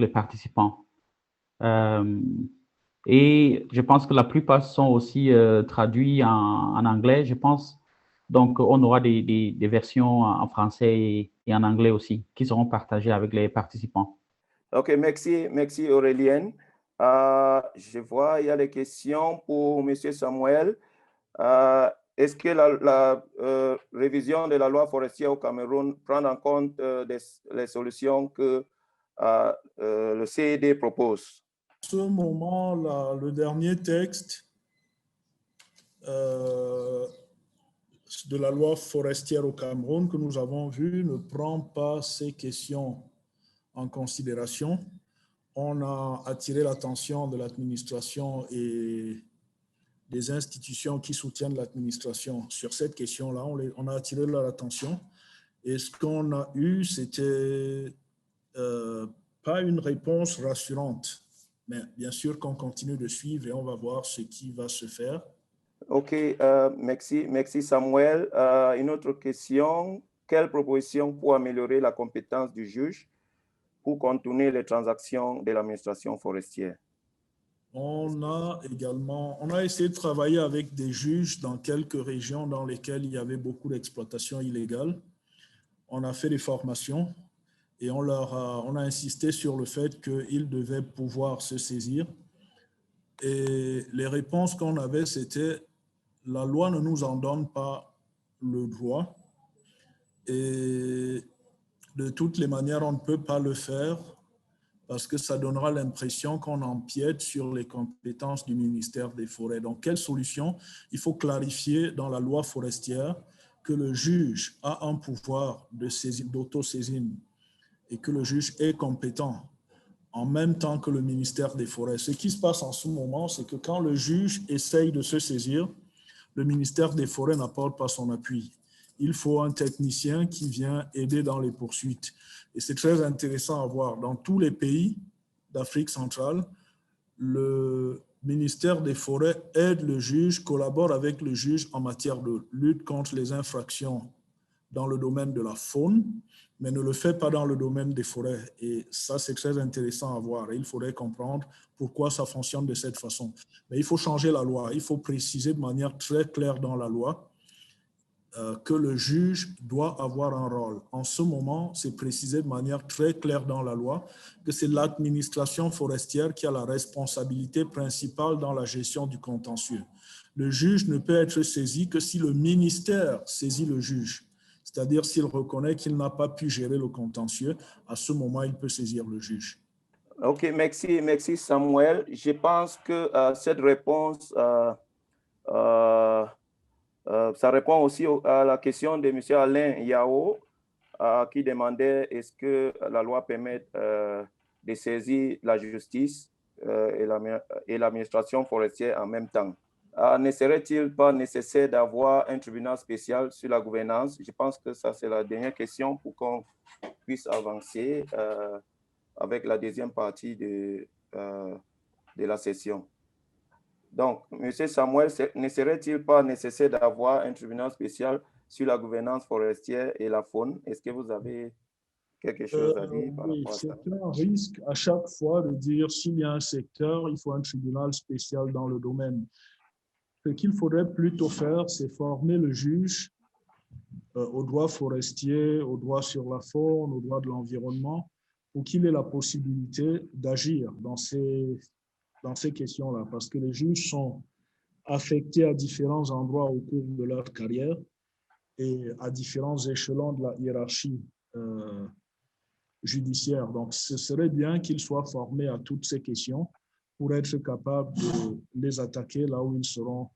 participants. Et je pense que la plupart sont aussi traduits en anglais, je pense. Donc, on aura des versions en français et en anglais aussi qui seront partagées avec les participants. OK, merci Aurélien. Je vois, il y a des questions pour M. Samuel. Est-ce que la révision de la loi forestière au Cameroun prend en compte les solutions que le CED propose? À ce moment, le dernier texte de la loi forestière au Cameroun que nous avons vu ne prend pas ces questions en considération. On a attiré l'attention de l'administration et des institutions qui soutiennent l'administration sur cette question-là. On a attiré leur attention. Et ce qu'on a eu, c'était pas une réponse rassurante. Mais bien sûr qu'on continue de suivre et on va voir ce qui va se faire. OK, merci Samuel. Une autre question. Quelle proposition pour améliorer la compétence du juge pour contourner les transactions de l'administration forestière? On a essayé de travailler avec des juges dans quelques régions dans lesquelles il y avait beaucoup d'exploitation illégale. On a fait des formations et on a insisté sur le fait qu'ils devaient pouvoir se saisir. Et les réponses qu'on avait, c'était la loi ne nous en donne pas le droit et de toutes les manières, on ne peut pas le faire parce que ça donnera l'impression qu'on empiète sur les compétences du ministère des Forêts. Donc, quelle solution? Il faut clarifier dans la loi forestière que le juge a un pouvoir d'autosaisine et que le juge est compétent en même temps que le ministère des Forêts. Ce qui se passe en ce moment, c'est que quand le juge essaye de se saisir, le ministère des Forêts n'apporte pas son appui. Il faut un technicien qui vient aider dans les poursuites. Et c'est très intéressant à voir. Dans tous les pays d'Afrique centrale, le ministère des Forêts aide le juge, collabore avec le juge en matière de lutte contre les infractions dans le domaine de la faune, mais ne le fait pas dans le domaine des forêts. Et ça, c'est très intéressant à voir. Et il faudrait comprendre pourquoi ça fonctionne de cette façon. Mais il faut changer la loi. Il faut préciser de manière très claire dans la loi que le juge doit avoir un rôle. En ce moment, c'est précisé de manière très claire dans la loi que c'est l'administration forestière qui a la responsabilité principale dans la gestion du contentieux. Le juge ne peut être saisi que si le ministère saisit le juge. C'est-à-dire, s'il reconnaît qu'il n'a pas pu gérer le contentieux, à ce moment, il peut saisir le juge. OK, merci Samuel. Je pense que cette réponse, ça répond aussi à la question de M. Alain Yao, qui demandait est-ce que la loi permet de saisir la justice et l'administration forestière en même temps. Ne serait-il pas nécessaire d'avoir un tribunal spécial sur la gouvernance? Je pense que ça, c'est la dernière question pour qu'on puisse avancer avec la deuxième partie de la session. Donc, M. Samuel, ne serait-il pas nécessaire d'avoir un tribunal spécial sur la gouvernance forestière et la faune? Est-ce que vous avez quelque chose à dire par rapport à ça? C'est un risque à chaque fois de dire s'il y a un secteur, il faut un tribunal spécial dans le domaine. Ce qu'il faudrait plutôt faire, c'est former le juge au droit forestier, au droit sur la faune, au droit de l'environnement, pour qu'il ait la possibilité d'agir dans ces questions-là, parce que les juges sont affectés à différents endroits au cours de leur carrière et à différents échelons de la hiérarchie judiciaire. Donc, ce serait bien qu'ils soient formés à toutes ces questions pour être capables de les attaquer là où ils seront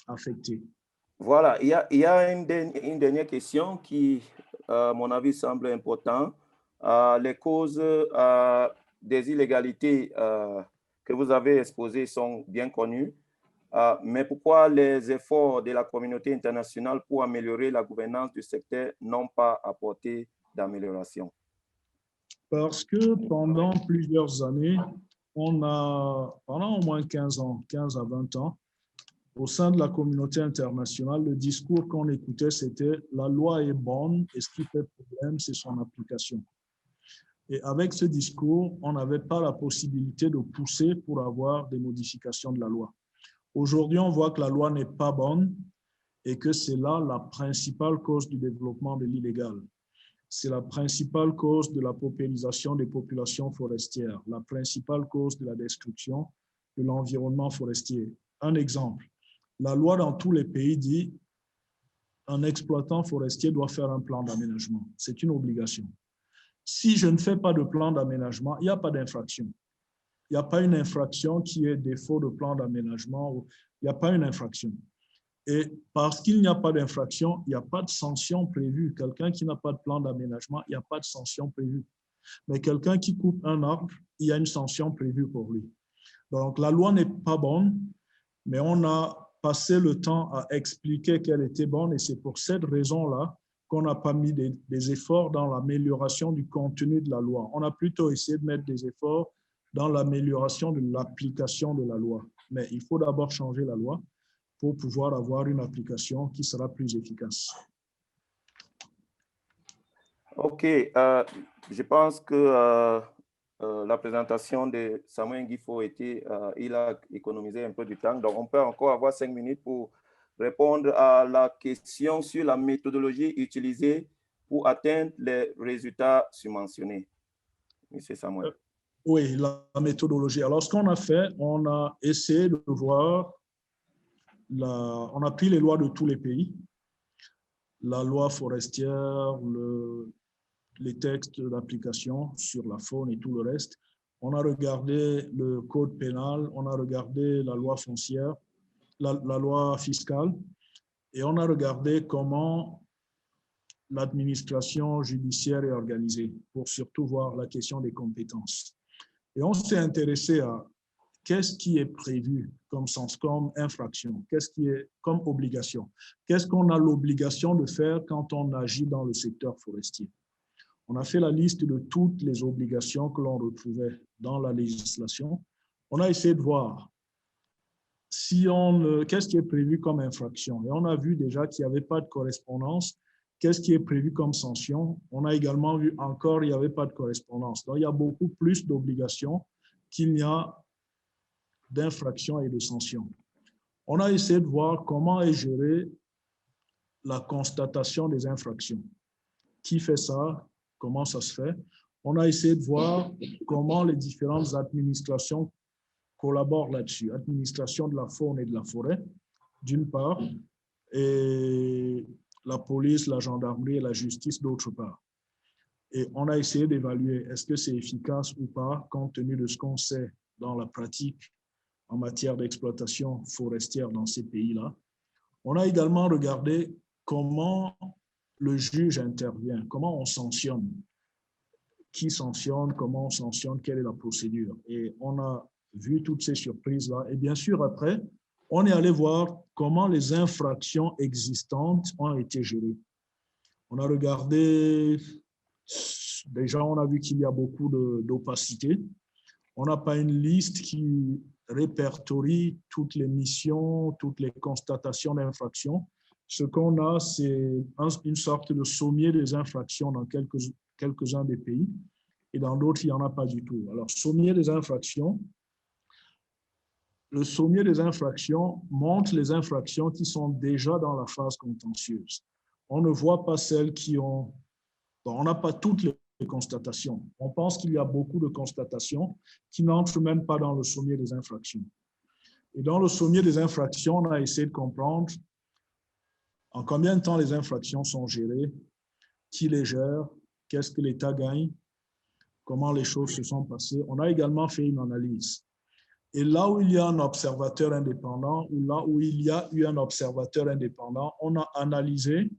affectés. Voilà, il y a une dernière question qui, à mon avis, semble importante. Les causes des illégalités que vous avez exposées sont bien connues, mais pourquoi les efforts de la communauté internationale pour améliorer la gouvernance du secteur n'ont pas apporté d'amélioration? Parce que pendant plusieurs années, pendant au moins 15 ans, 15 à 20 ans, au sein de la communauté internationale, le discours qu'on écoutait, c'était « la loi est bonne et ce qui fait problème, c'est son application ». Et avec ce discours, on n'avait pas la possibilité de pousser pour avoir des modifications de la loi. Aujourd'hui, on voit que la loi n'est pas bonne et que c'est là la principale cause du développement de l'illégal. C'est la principale cause de la paupérisation des populations forestières, la principale cause de la destruction de l'environnement forestier. Un exemple. La loi dans tous les pays dit qu'un exploitant forestier doit faire un plan d'aménagement. C'est une obligation. Si je ne fais pas de plan d'aménagement, il n'y a pas d'infraction. Il n'y a pas une infraction qui est défaut de plan d'aménagement. Il n'y a pas une infraction. Et parce qu'il n'y a pas d'infraction, il n'y a pas de sanction prévue. Quelqu'un qui n'a pas de plan d'aménagement, il n'y a pas de sanction prévue. Mais quelqu'un qui coupe un arbre, il y a une sanction prévue pour lui. Donc, la loi n'est pas bonne, mais on a passé le temps à expliquer qu'elle était bonne et c'est pour cette raison-là qu'on n'a pas mis des efforts dans l'amélioration du contenu de la loi. On a plutôt essayé de mettre des efforts dans l'amélioration de l'application de la loi. Mais il faut d'abord changer la loi pour pouvoir avoir une application qui sera plus efficace. OK. Je pense que la présentation de Samuel Nguifo il a économisé un peu du temps. Donc, on peut encore avoir 5 minutes pour répondre à la question sur la méthodologie utilisée pour atteindre les résultats subventionnés. Monsieur Samuel. Oui, la méthodologie. Alors, ce qu'on a fait, on a essayé de voir, on a pris les lois de tous les pays, la loi forestière, les textes d'application sur la faune et tout le reste. On a regardé le code pénal, on a regardé la loi foncière, la loi fiscale, et on a regardé comment l'administration judiciaire est organisée pour surtout voir la question des compétences. Et on s'est intéressé à qu'est-ce qui est prévu comme infraction, qu'est-ce qui est comme obligation, qu'est-ce qu'on a l'obligation de faire quand on agit dans le secteur forestier. On a fait la liste de toutes les obligations que l'on retrouvait dans la législation. On a essayé de voir qu'est-ce qui est prévu comme infraction. Et on a vu déjà qu'il n'y avait pas de correspondance. Qu'est-ce qui est prévu comme sanction? On a également vu encore qu'il n'y avait pas de correspondance. Donc, il y a beaucoup plus d'obligations qu'il n'y a d'infractions et de sanctions. On a essayé de voir comment est gérée la constatation des infractions. Qui fait ça? Comment ça se fait? On a essayé de voir comment les différentes administrations collaborent là-dessus. Administration de la faune et de la forêt, d'une part, et la police, la gendarmerie et la justice d'autre part. Et on a essayé d'évaluer est-ce que c'est efficace ou pas compte tenu de ce qu'on sait dans la pratique en matière d'exploitation forestière dans ces pays-là. On a également regardé comment le juge intervient, comment on sanctionne, qui sanctionne, comment on sanctionne, quelle est la procédure. Et on a vu toutes ces surprises-là. Et bien sûr, après, on est allé voir comment les infractions existantes ont été gérées. On a regardé, déjà on a vu qu'il y a beaucoup d'opacité. On n'a pas une liste qui répertorie toutes les missions, toutes les constatations d'infractions. Ce qu'on a, c'est une sorte de sommier des infractions dans quelques-uns des pays, et dans d'autres, il n'y en a pas du tout. Alors, sommier des infractions, le sommier des infractions montre les infractions qui sont déjà dans la phase contentieuse. On ne voit pas celles qui ont... Bon, on n'a pas toutes les constatations. On pense qu'il y a beaucoup de constatations qui n'entrent même pas dans le sommier des infractions. Et dans le sommier des infractions, on a essayé de comprendre en combien de temps les infractions sont gérées, qui les gère, qu'est-ce que l'État gagne, comment les choses se sont passées. On a également fait une analyse. Et là où il y a un observateur indépendant, ou là où il y a eu un observateur indépendant, on a analysé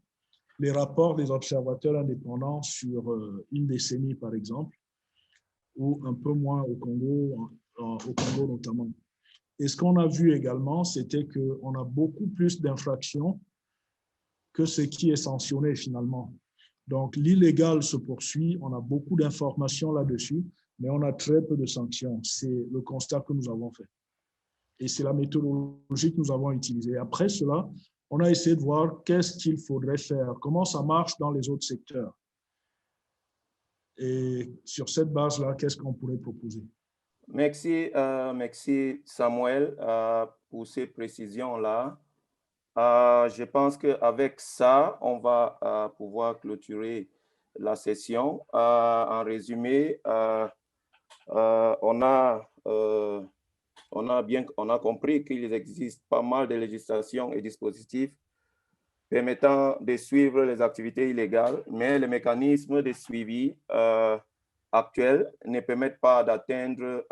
les rapports des observateurs indépendants sur une décennie, par exemple, ou un peu moins au Congo notamment. Et ce qu'on a vu également, c'était qu'on a beaucoup plus d'infractions que ce qui est sanctionné finalement. Donc, l'illégal se poursuit, on a beaucoup d'informations là-dessus, mais on a très peu de sanctions. C'est le constat que nous avons fait. Et c'est la méthodologie que nous avons utilisée. Après cela, on a essayé de voir qu'est-ce qu'il faudrait faire, comment ça marche dans les autres secteurs. Et sur cette base-là, qu'est-ce qu'on pourrait proposer? Merci, merci Samuel pour ces précisions-là. Je pense qu'avec ça, on va pouvoir clôturer la session. En résumé, on a compris qu'il existe pas mal de législations et dispositifs permettant de suivre les activités illégales, mais les mécanismes de suivi actuels ne permettent pas d'atteindre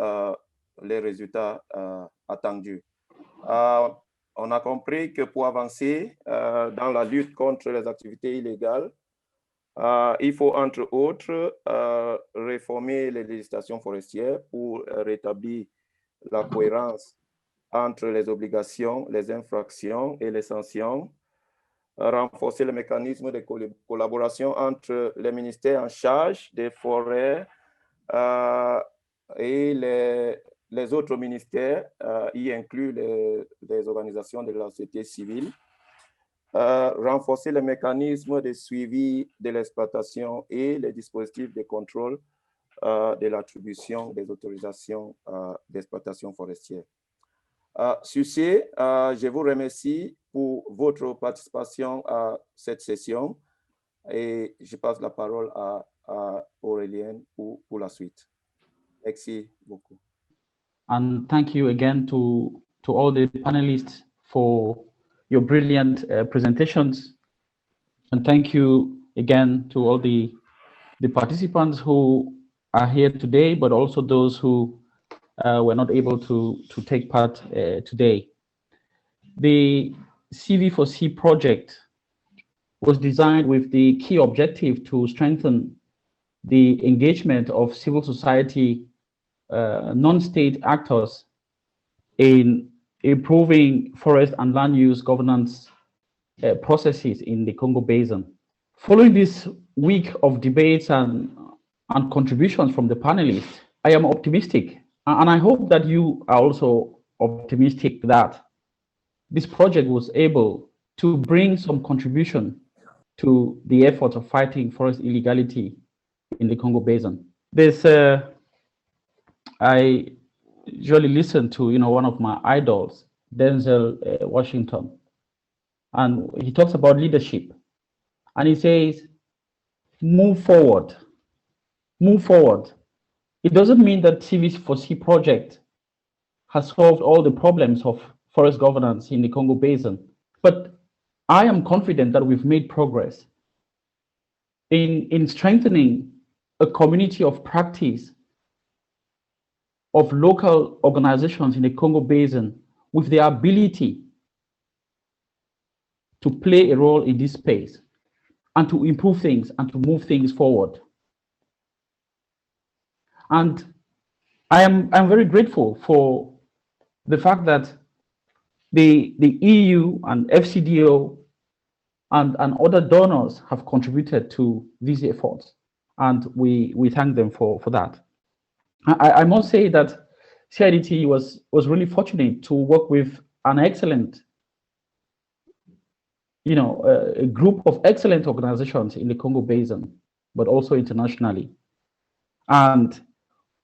les résultats attendus. On a compris que pour avancer dans la lutte contre les activités illégales, il faut entre autres réformer les législations forestières pour rétablir la cohérence entre les obligations, les infractions et les sanctions, renforcer le mécanisme de collaboration entre les ministères en charge des forêts et les autres ministères, y inclut les organisations de la société civile, renforcer le mécanisme de suivi de l'exploitation et les dispositifs de contrôle de l'attribution des autorisations d'exploitation forestière. Sur ce, je vous remercie pour votre participation à cette session et je passe la parole à Aurélien pour la suite. Merci beaucoup. And thank you again to all the panelists for your brilliant presentations. And thank you again to all the participants who are here today, but also those who were not able to take part today. The CV4C project was designed with the key objective to strengthen the engagement of civil society non-state actors in improving forest and land use governance processes in the Congo Basin. Following this week of debates and contributions from the panelists, I am optimistic, and I hope that you are also optimistic that this project was able to bring some contribution to the effort of fighting forest illegality in the Congo Basin. I usually listen to, one of my idols, Denzel Washington, and he talks about leadership, and he says, move forward, move forward. It doesn't mean that CV4C project has solved all the problems of forest governance in the Congo Basin, but I am confident that we've made progress in strengthening a community of practice of local organizations in the Congo Basin with the ability to play a role in this space and to improve things and to move things forward. And I'm very grateful for the fact that the EU and FCDO and other donors have contributed to these efforts, and we thank them for that. I must say that CIDT was really fortunate to work with an excellent, a group of excellent organizations in the Congo Basin, but also internationally. And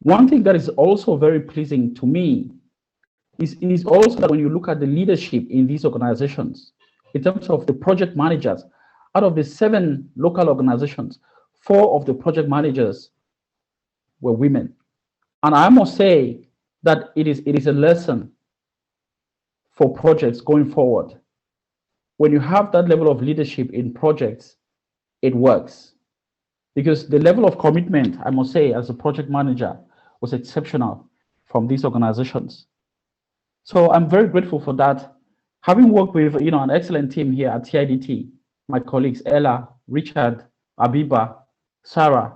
one thing that is also very pleasing to me is also that when you look at the leadership in these organizations, in terms of the project managers, out of the 7 local organizations, 4 of the project managers were women. And I must say that it is a lesson for projects going forward. When you have that level of leadership in projects, it works. Because the level of commitment, I must say, as a project manager, was exceptional from these organizations. So I'm very grateful for that. Having worked with an excellent team here at CIDT, my colleagues Ella, Richard, Abiba, Sarah,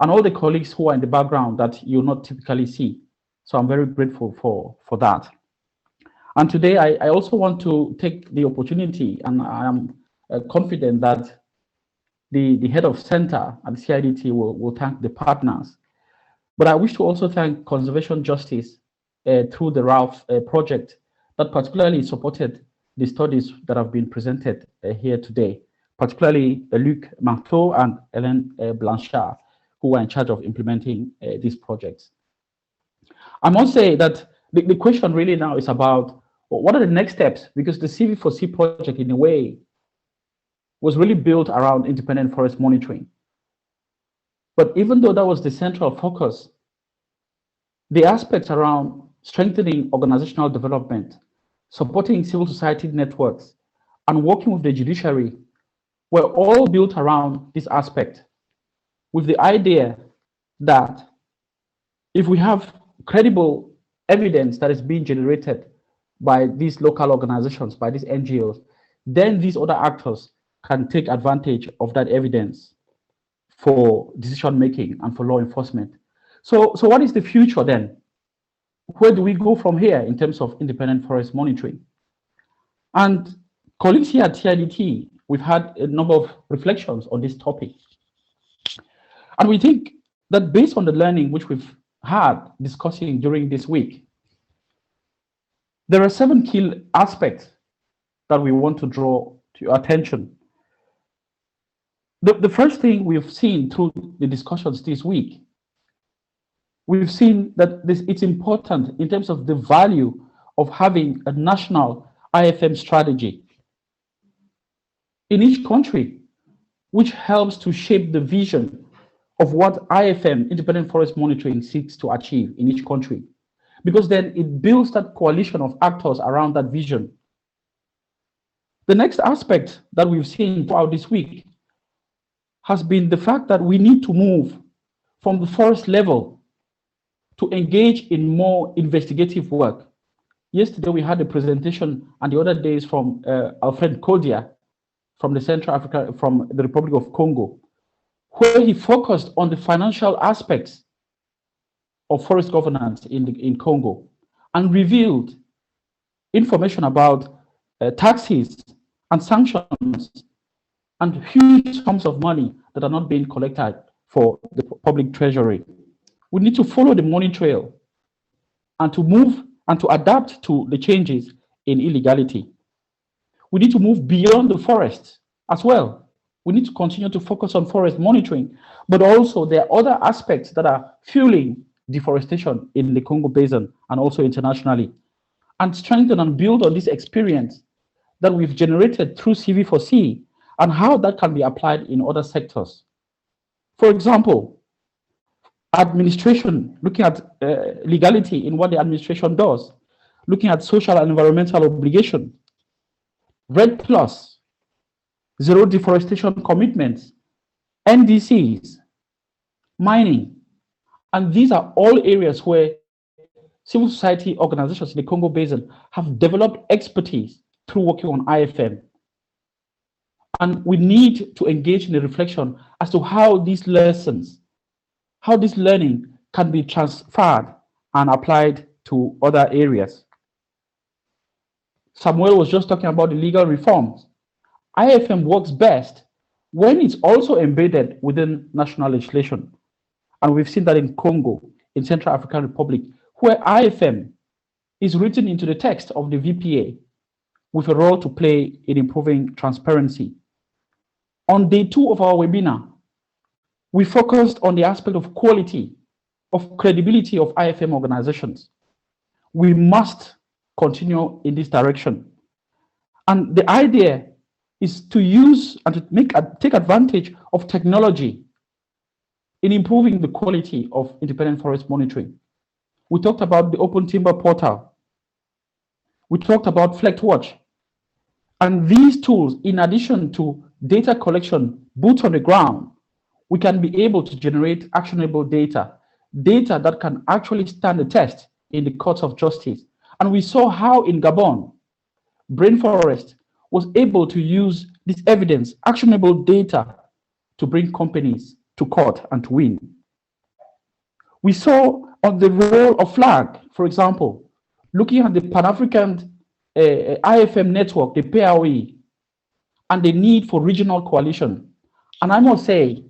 and all the colleagues who are in the background that you'll not typically see. So I'm very grateful for that. And today I also want to take the opportunity, and I am confident that the head of center at CIDT will thank the partners. But I wish to also thank Conservation Justice through the RALPH project that particularly supported the studies that have been presented here today, particularly Luc Marteau and Hélène Blanchard, who were in charge of implementing these projects. I must say that the question really now is about what are the next steps, because the CV4C project in a way was really built around independent forest monitoring. But even though that was the central focus, the aspects around strengthening organizational development, supporting civil society networks, and working with the judiciary were all built around this aspect, with the idea that if we have credible evidence that is being generated by these local organizations, by these NGOs, then these other actors can take advantage of that evidence for decision making and for law enforcement. So what is the future then? Where do we go from here in terms of independent forest monitoring? And colleagues here at CIDT, we've had a number of reflections on this topic. And we think that based on the learning which we've had discussing during this week, there are 7 key aspects that we want to draw to your attention. The first thing we've seen through the discussions this week, we've seen that it's important in terms of the value of having a national IFM strategy in each country, which helps to shape the vision of what IFM, independent forest monitoring, seeks to achieve in each country. Because then it builds that coalition of actors around that vision. The next aspect that we've seen throughout this week has been the fact that we need to move from the forest level to engage in more investigative work. Yesterday, we had a presentation, and the other days from Alfred Kodia from the Central Africa, from the Republic of Congo, where he focused on the financial aspects of forest governance in Congo and revealed information about taxes and sanctions and huge sums of money that are not being collected for the public treasury. We need to follow the money trail and to move and to adapt to the changes in illegality. We need to move beyond the forest as well. We need to continue to focus on forest monitoring, but also there are other aspects that are fueling deforestation in the Congo Basin and also internationally, and strengthen and build on this experience that we've generated through CV4C and how that can be applied in other sectors. For example, administration, looking at legality in what the administration does, looking at social and environmental obligation, REDD+, zero deforestation commitments, NDCs, mining. And these are all areas where civil society organizations in the Congo Basin have developed expertise through working on IFM. And we need to engage in a reflection as to how these lessons, how this learning can be transferred and applied to other areas. Samuel was just talking about the legal reforms. IFM works best when it's also embedded within national legislation. And we've seen that in Congo, in Central African Republic, where IFM is written into the text of the VPA with a role to play in improving transparency. On day 2 of our webinar, we focused on the aspect of quality, of credibility of IFM organizations. We must continue in this direction. And the idea is to use and to take advantage of technology in improving the quality of independent forest monitoring. We talked about the Open Timber Portal. We talked about FlectWatch. And these tools, in addition to data collection, boots on the ground, we can be able to generate actionable data that can actually stand the test in the courts of justice. And we saw how in Gabon, Brain Forest was able to use this evidence, actionable data, to bring companies to court and to win. We saw on the role of FLAG, for example, looking at the Pan-African IFM network, the PAOE, and the need for regional coalition. And I must say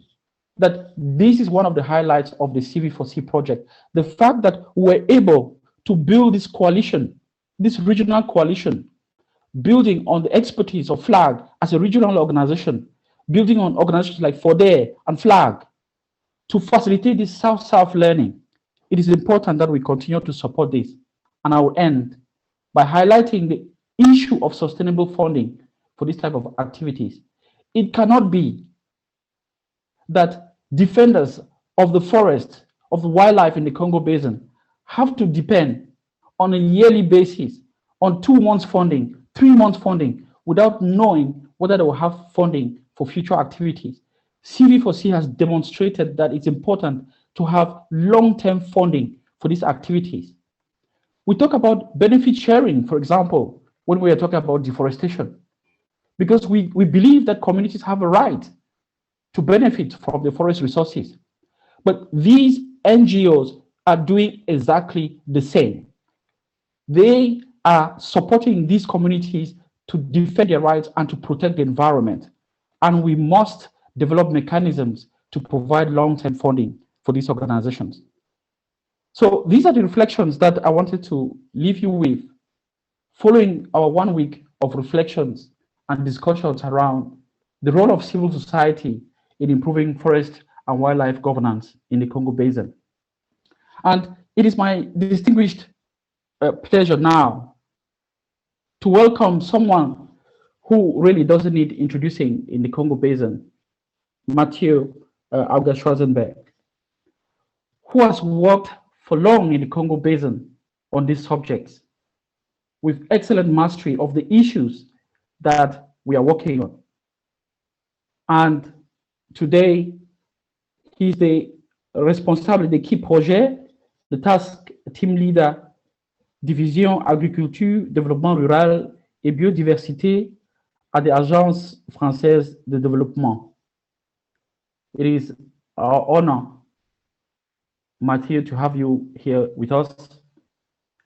that this is one of the highlights of the CV4C project. The fact that we're able to build this coalition, this regional coalition, building on the expertise of FLAG as a regional organization, building on organizations like FODE and FLAG to facilitate this South-South learning. It is important that we continue to support this. And I will end by highlighting the issue of sustainable funding for this type of activities. It cannot be that defenders of the forest, of the wildlife in the Congo Basin have to depend on a yearly basis on 2 months funding, 3 months funding, without knowing whether they will have funding for future activities. CV4C has demonstrated that it's important to have long-term funding for these activities. We talk about benefit sharing, for example, when we are talking about deforestation, because we believe that communities have a right to benefit from the forest resources. But these NGOs are doing exactly the same. They are supporting these communities to defend their rights and to protect the environment. And we must develop mechanisms to provide long-term funding for these organizations. So these are the reflections that I wanted to leave you with following our 1 week of reflections and discussions around the role of civil society in improving forest and wildlife governance in the Congo Basin. And it is my distinguished pleasure now to welcome someone who really doesn't need introducing in the Congo Basin, Mathieu Auger-Schwarzenberg, who has worked for long in the Congo Basin on these subjects with excellent mastery of the issues that we are working on. And today, he's the responsable de key projet, the task team leader, division agriculture, développement rural et biodiversité à l'Agence française de développement. It is our honor, Mathieu, to have you here with us.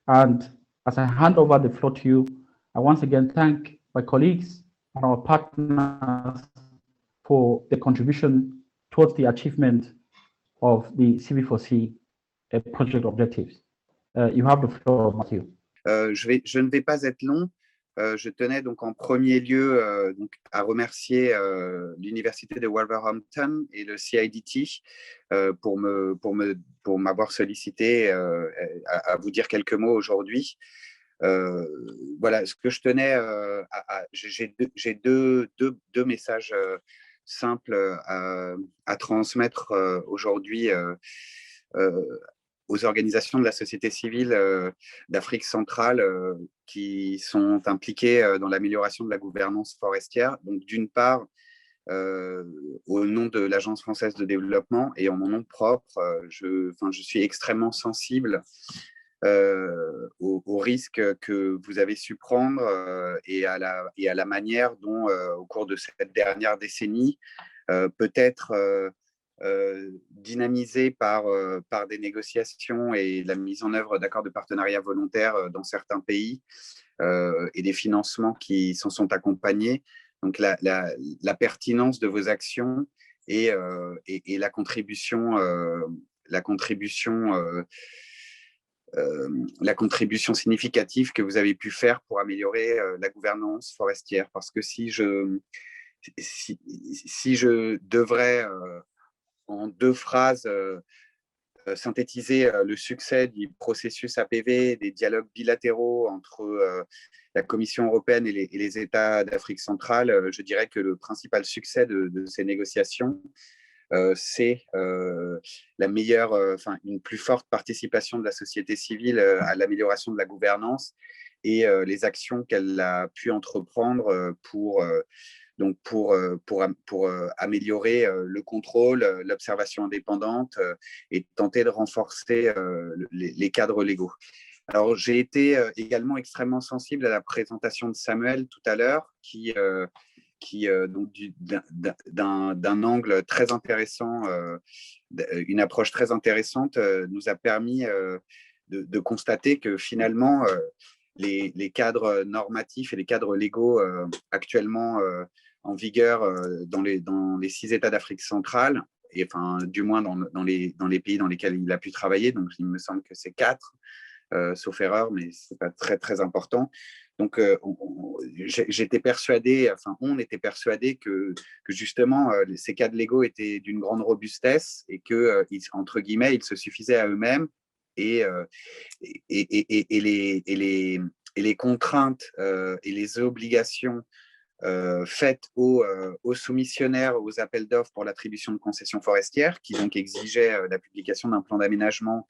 And as I hand over the floor to you, I once again thank my colleagues and our partners for the contribution towards the achievement of the CV4C project objectives. You have the floor, Mathieu. Je ne vais pas être long. Je tenais donc en premier lieu à remercier l'Université de Wolverhampton et le CIDT pour m'avoir sollicité à vous dire quelques mots aujourd'hui. Voilà, ce que je tenais j'ai deux messages simples à transmettre aujourd'hui. aux organisations de la société civile d'Afrique centrale qui sont impliquées dans l'amélioration de la gouvernance forestière. Donc, d'une part, au nom de l'Agence française de développement et en mon nom propre, je suis extrêmement sensible aux risques que vous avez su prendre et à la manière dont, au cours de cette dernière décennie, peut-être dynamisé par des négociations et la mise en œuvre d'accords de partenariat volontaires dans certains pays et des financements qui s'en sont accompagnés. Donc, la pertinence de vos actions et la contribution significative que vous avez pu faire pour améliorer la gouvernance forestière. Parce que si je devrais, en 2 phrases, synthétiser le succès du processus APV, des dialogues bilatéraux entre la Commission européenne et les États d'Afrique centrale, je dirais que le principal succès de ces négociations, c'est la meilleure, une plus forte participation de la société civile à l'amélioration de la gouvernance et les actions qu'elle a pu entreprendre pour améliorer le contrôle, l'observation indépendante et tenter de renforcer les cadres légaux. Alors, j'ai été également extrêmement sensible à la présentation de Samuel tout à l'heure, qui donc d'un angle très intéressant, une approche très intéressante, nous a permis de constater que finalement, les cadres normatifs et les cadres légaux actuellement en vigueur dans les 6 États d'Afrique centrale, et du moins dans les pays dans lesquels il a pu travailler, donc il me semble que c'est 4, sauf erreur, mais ce n'est pas très, très important. Donc, j'étais persuadé, on était persuadé que justement, ces cadres légaux étaient d'une grande robustesse et que, entre guillemets, ils se suffisaient à eux-mêmes et les contraintes et les obligations faites aux soumissionnaires aux appels d'offres pour l'attribution de concessions forestières, qui donc exigeaient la publication d'un plan d'aménagement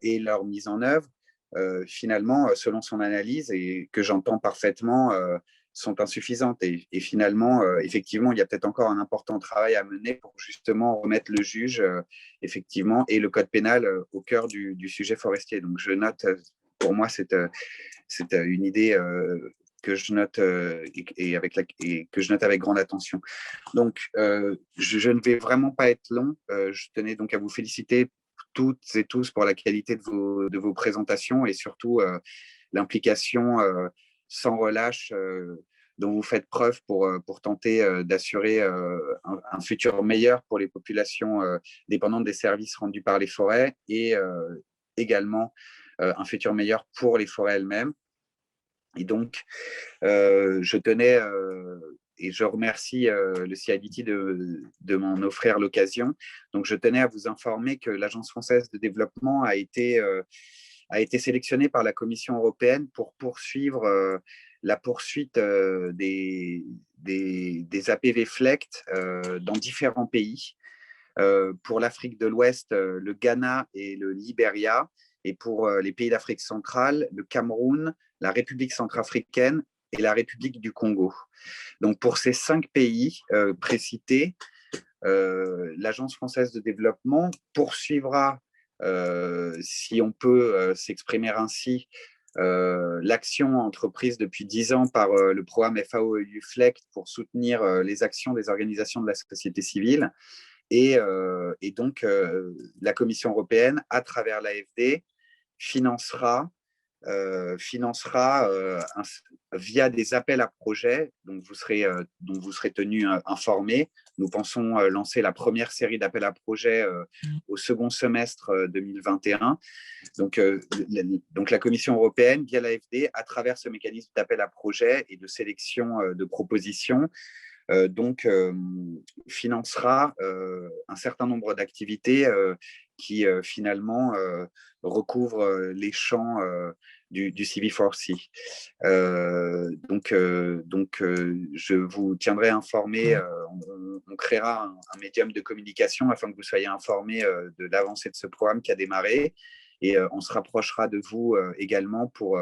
et leur mise en œuvre, finalement, selon son analyse, et que j'entends parfaitement, sont insuffisantes. Et finalement, effectivement, il y a peut-être encore un important travail à mener pour justement remettre le juge, effectivement, et le code pénal au cœur du sujet forestier. Donc, je note, pour moi, c'est une idée que je note et que je note avec grande attention. Donc, je ne vais vraiment pas être long. Je tenais donc à vous féliciter toutes et tous pour la qualité de vos présentations et surtout l'implication sans relâche dont vous faites preuve pour tenter d'assurer un futur meilleur pour les populations dépendantes des services rendus par les forêts et également un futur meilleur pour les forêts elles-mêmes. Et donc, je tenais, et je remercie le CIDT de m'en offrir l'occasion. Donc, je tenais à vous informer que l'Agence française de développement a été sélectionnée par la Commission européenne pour poursuivre la poursuite des APV FLECT dans différents pays. Pour l'Afrique de l'Ouest, le Ghana et le Libéria, et pour les pays d'Afrique centrale, le Cameroun, la République centrafricaine et la République du Congo. Donc, pour ces 5 pays précités, l'Agence française de développement poursuivra, si on peut s'exprimer ainsi, l'action entreprise depuis 10 ans par le programme FAO-EU-FLECT pour soutenir les actions des organisations de la société civile. Et donc, la Commission européenne, à travers l'AFD, financera via des appels à projets dont vous serez tenus informés. Nous pensons lancer la première série d'appels à projets au second semestre 2021. Donc, la Commission européenne, via l'AFD, à travers ce mécanisme d'appel à projets et de sélection de propositions, financera un certain nombre d'activités qui finalement recouvre les champs du CV4C. Donc, je vous tiendrai informé, on créera un médium de communication afin que vous soyez informés de l'avancée de ce programme qui a démarré. Et on se rapprochera de vous également pour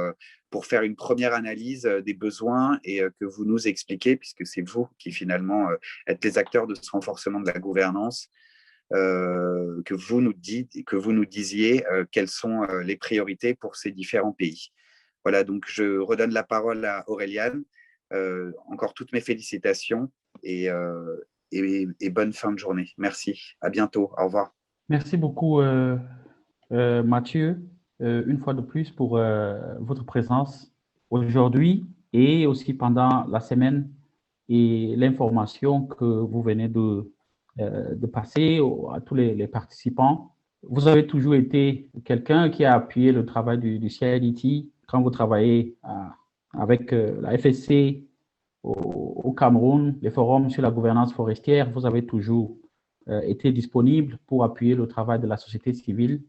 faire une première analyse des besoins et que vous nous expliquez, puisque c'est vous qui finalement êtes les acteurs de ce renforcement de la gouvernance, que vous nous disiez quelles sont les priorités pour ces différents pays. Voilà, donc je redonne la parole à Aureliane. Encore toutes mes félicitations et bonne fin de journée. Merci, à bientôt, au revoir. Merci beaucoup, Mathieu, une fois de plus pour votre présence aujourd'hui et aussi pendant la semaine et l'information que vous venez de passer à tous les participants. Vous avez toujours été quelqu'un qui a appuyé le travail du CIDT quand vous travaillez avec la FSC au Cameroun, les forums sur la gouvernance forestière. Vous avez toujours été disponible pour appuyer le travail de la société civile.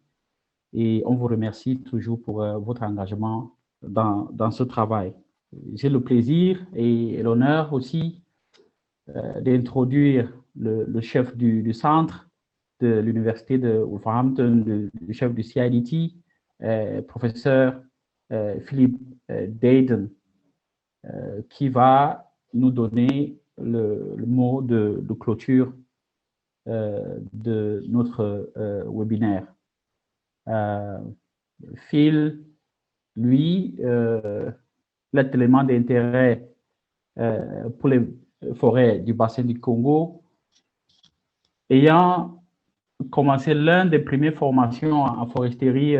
Et on vous remercie toujours pour votre engagement dans ce travail. J'ai le plaisir et l'honneur aussi d'introduire le chef du centre de l'université de Wolverhampton, le chef du CIDT, professeur Philippe Dayden, qui va nous donner le mot de clôture de notre webinaire. Phil, lui, l'élément d'intérêt pour les forêts du bassin du Congo, ayant commencé l'un des premières formations en foresterie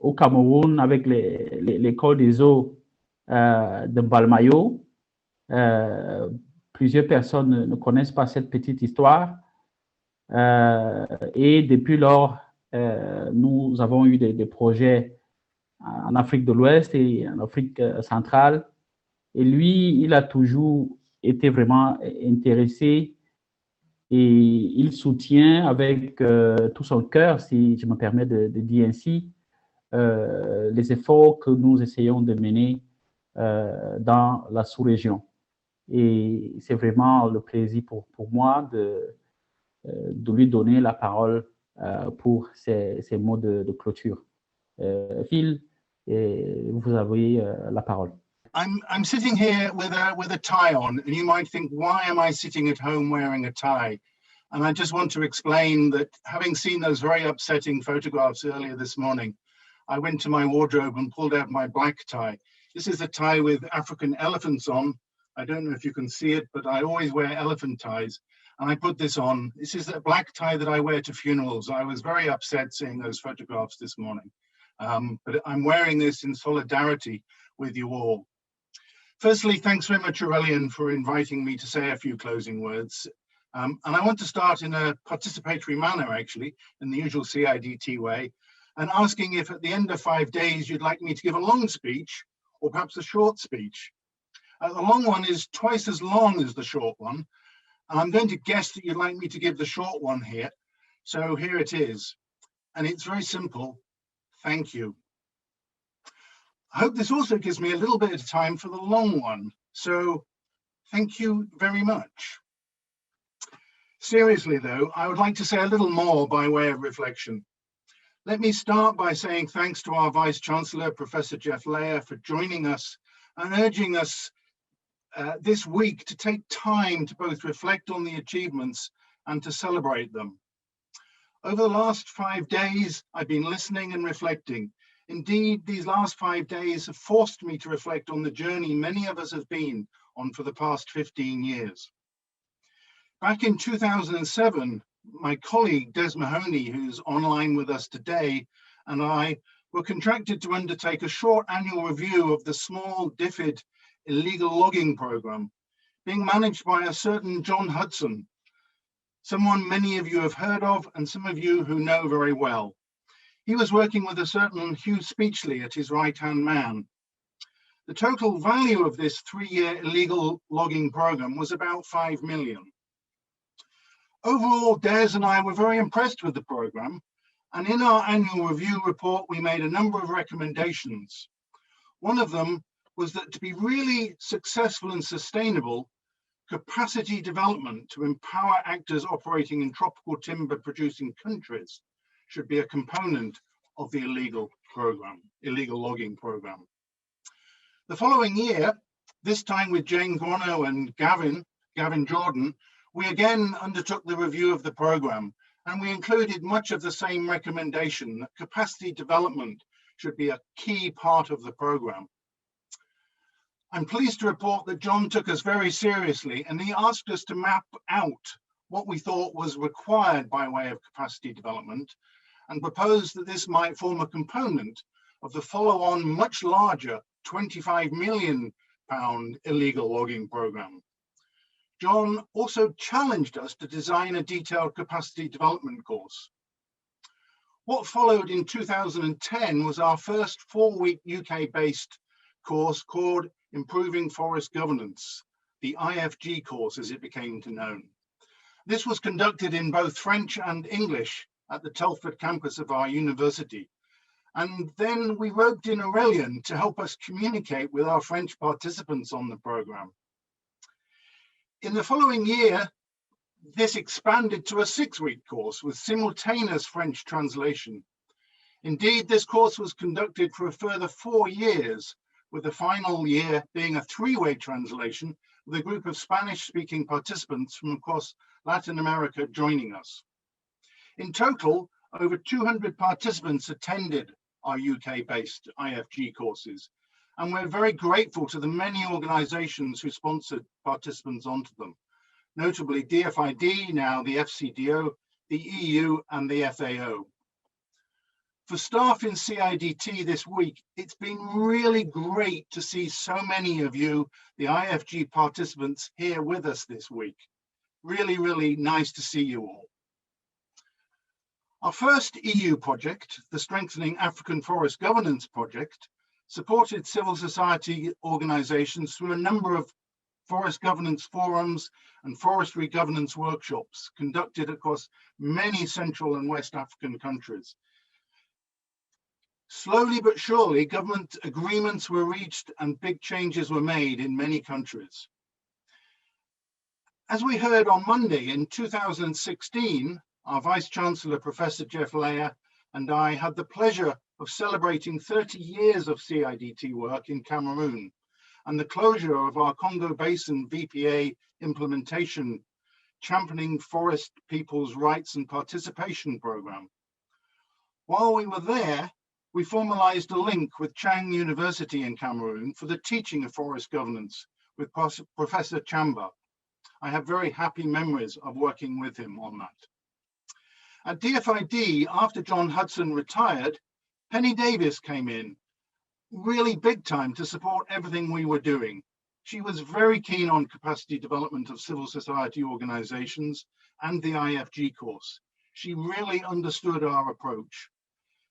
au Cameroun avec l'école des eaux de Balmayo. Plusieurs personnes ne connaissent pas cette petite histoire. Et depuis lors, nous avons eu des projets en Afrique de l'Ouest et en Afrique centrale. Et lui, il a toujours été vraiment intéressé et il soutient avec tout son cœur, si je me permets de dire ainsi, les efforts que nous essayons de mener dans la sous-région. Et c'est vraiment le plaisir pour moi de lui donner la parole pour ces mots de clôture. Phil, vous avez la parole. I'm sitting here with a tie on, and you might think, why am I sitting at home wearing a tie? And I just want to explain that having seen those very upsetting photographs earlier this morning, I went to my wardrobe and pulled out my black tie. This is a tie with African elephants on. I don't know if you can see it, but I always wear elephant ties. And I put this on. This is a black tie that I wear to funerals. I was very upset seeing those photographs this morning. But I'm wearing this in solidarity with you all. Firstly, thanks very much, Aurelian, for inviting me to say a few closing words. And I want to start in a participatory manner, actually, in the usual CIDT way, and asking if at the end of 5 days you'd like me to give a long speech or perhaps a short speech. The long one is twice as long as the short one. And I'm going to guess that you'd like me to give the short one here. So here it is. And it's very simple. Thank you. I hope this also gives me a little bit of time for the long one. So thank you very much. Seriously, though, I would like to say a little more by way of reflection. Let me start by saying thanks to our Vice Chancellor, Professor Jeff Leyer, for joining us and urging us this week to take time to both reflect on the achievements and to celebrate them. Over the last 5 days, I've been listening and reflecting. Indeed, these last 5 days have forced me to reflect on the journey many of us have been on for the past 15 years. Back in 2007, my colleague Des Mahoney, who's online with us today, and I were contracted to undertake a short annual review of the small DFID illegal logging program being managed by a certain John Hudson, someone many of you have heard of and some of you who know very well. He was working with a certain Hugh Speechley at his right-hand man. The total value of this 3-year illegal logging program was about 5 million. Overall, Des and I were very impressed with the program, and in our annual review report, we made a number of recommendations. One of them was that to be really successful and sustainable, capacity development to empower actors operating in tropical timber producing countries should be a component of the illegal logging program. The following year, this time with Jane Guano and Gavin Jordan, we again undertook the review of the program, and we included much of the same recommendation that capacity development should be a key part of the program. I'm pleased to report that John took us very seriously, and he asked us to map out what we thought was required by way of capacity development, and proposed that this might form a component of the follow-on much larger £25 million illegal logging program. John also challenged us to design a detailed capacity development course. What followed in 2010 was our first 4-week UK-based course called Improving Forest Governance, the IFG course as it became known. This was conducted in both French and English at the Telford campus of our university. And then we roped in Aurelian to help us communicate with our French participants on the program. In the following year, this expanded to a 6-week course with simultaneous French translation. Indeed, this course was conducted for a further 4 years, with the final year being a 3-way translation with a group of Spanish-speaking participants from across Latin America joining us. In total, over 200 participants attended our UK-based IFG courses, and we're very grateful to the many organisations who sponsored participants onto them, notably DFID, now the FCDO, the EU and the FAO. For staff in CIDT this week, it's been really great to see so many of you, the IFG participants, here with us this week. Really, really nice to see you all. Our first EU project, the Strengthening African Forest Governance project, supported civil society organisations through a number of forest governance forums and forestry governance workshops conducted across many Central and West African countries. Slowly but surely, government agreements were reached and big changes were made in many countries. As we heard on Monday, in 2016, our Vice-Chancellor, Professor Jeff Leyer, and I had the pleasure of celebrating 30 years of CIDT work in Cameroon and the closure of our Congo Basin VPA implementation, championing forest people's rights and participation program. While we were there, we formalized a link with Chang University in Cameroon for the teaching of forest governance with Professor Chamba. I have very happy memories of working with him on that. At DFID, after John Hudson retired, Penny Davis came in, really big time to support everything we were doing. She was very keen on capacity development of civil society organizations and the IFG course. She really understood our approach.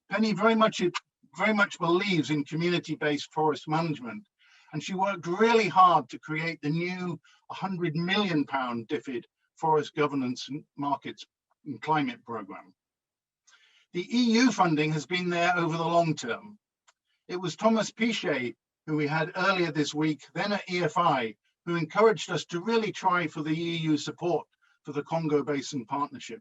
Penny very much believes in community-based forest management, and she worked really hard to create the new £100 million DFID Forest Governance Markets and Climate Programme. The EU funding has been there over the long term. It was Thomas Pichet, who we had earlier this week, then at EFI, who encouraged us to really try for the EU support for the Congo Basin Partnership.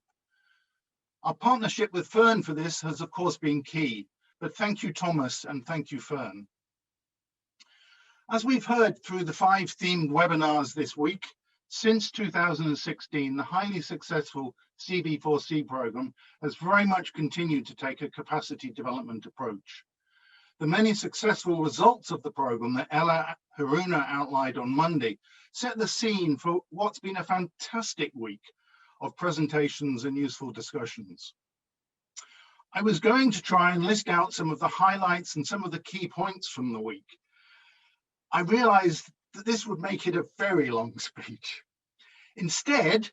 Our partnership with Fern for this has of course been key, but thank you Thomas and thank you Fern. As we've heard through the 5 themed webinars this week, since 2016, the highly successful CB4C program has very much continued to take a capacity development approach. The many successful results of the program that Ella Haruna outlined on Monday set the scene for what's been a fantastic week of presentations and useful discussions. I was going to try and list out some of the highlights and some of the key points from the week. I realized that this would make it a very long speech. Instead,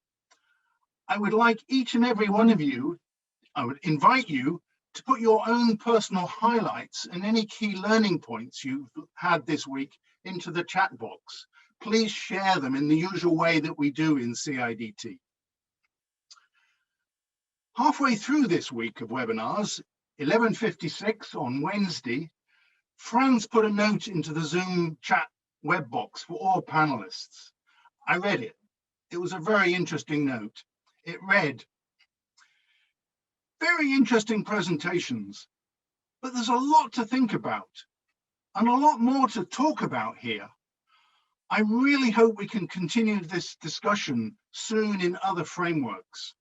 I would like each and every one of you, I would invite you to put your own personal highlights and any key learning points you've had this week into the chat box. Please share them in the usual way that we do in CIDT. Halfway through this week of webinars, 11:56 on Wednesday, Franz put a note into the Zoom chat web box for all panelists. I read it. It was a very interesting note. It read, "Very interesting presentations, but there's a lot to think about and a lot more to talk about here. I really hope we can continue this discussion soon in other frameworks."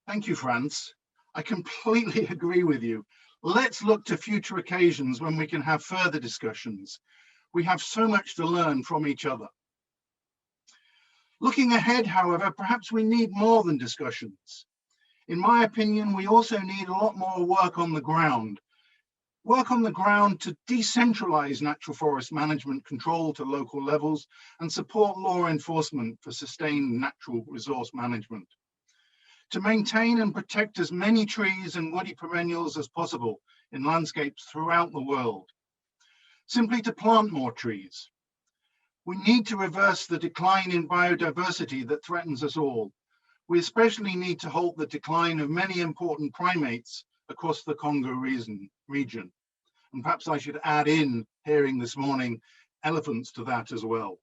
Thank you, Franz. I completely agree with you. Let's look to future occasions when we can have further discussions. We have so much to learn from each other. Looking ahead, however, perhaps we need more than discussions. In my opinion, we also need a lot more work on the ground. Work on the ground to decentralize natural forest management control to local levels and support law enforcement for sustained natural resource management. To maintain and protect as many trees and woody perennials as possible in landscapes throughout the world. Simply to plant more trees. We need to reverse the decline in biodiversity that threatens us all. We especially need to halt the decline of many important primates across the Congo region. And perhaps I should add in, hearing this morning, elephants to that as well.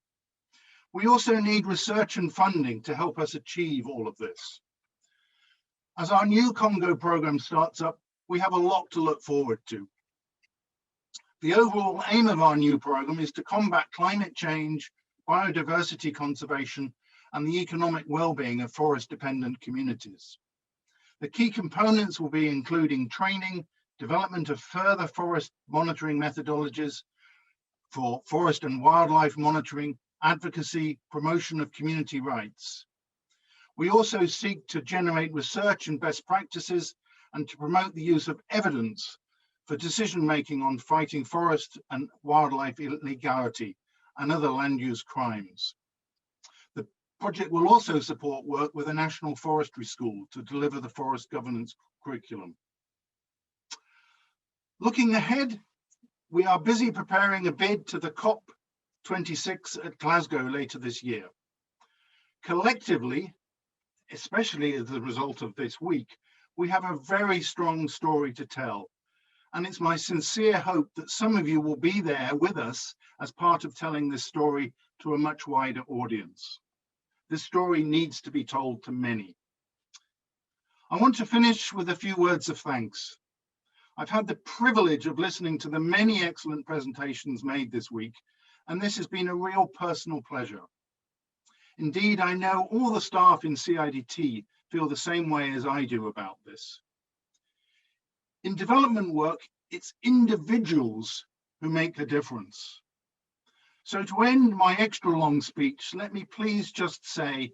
We also need research and funding to help us achieve all of this. As our new Congo program starts up, we have a lot to look forward to. The overall aim of our new program is to combat climate change, biodiversity conservation, and the economic well-being of forest-dependent communities. The key components will be including training, development of further forest monitoring methodologies for forest and wildlife monitoring, advocacy, promotion of community rights. We also seek to generate research and best practices and to promote the use of evidence for decision-making on fighting forest and wildlife illegality and other land use crimes. The project will also support work with a national forestry school to deliver the forest governance curriculum. Looking ahead, we are busy preparing a bid to the COP26 at Glasgow later this year. Collectively, especially as a result of this week, we have a very strong story to tell. And it's my sincere hope that some of you will be there with us as part of telling this story to a much wider audience. This story needs to be told to many. I want to finish with a few words of thanks. I've had the privilege of listening to the many excellent presentations made this week, and this has been a real personal pleasure. Indeed, I know all the staff in CIDT feel the same way as I do about this. In development work, it's individuals who make the difference. So to end my extra long speech, let me please just say,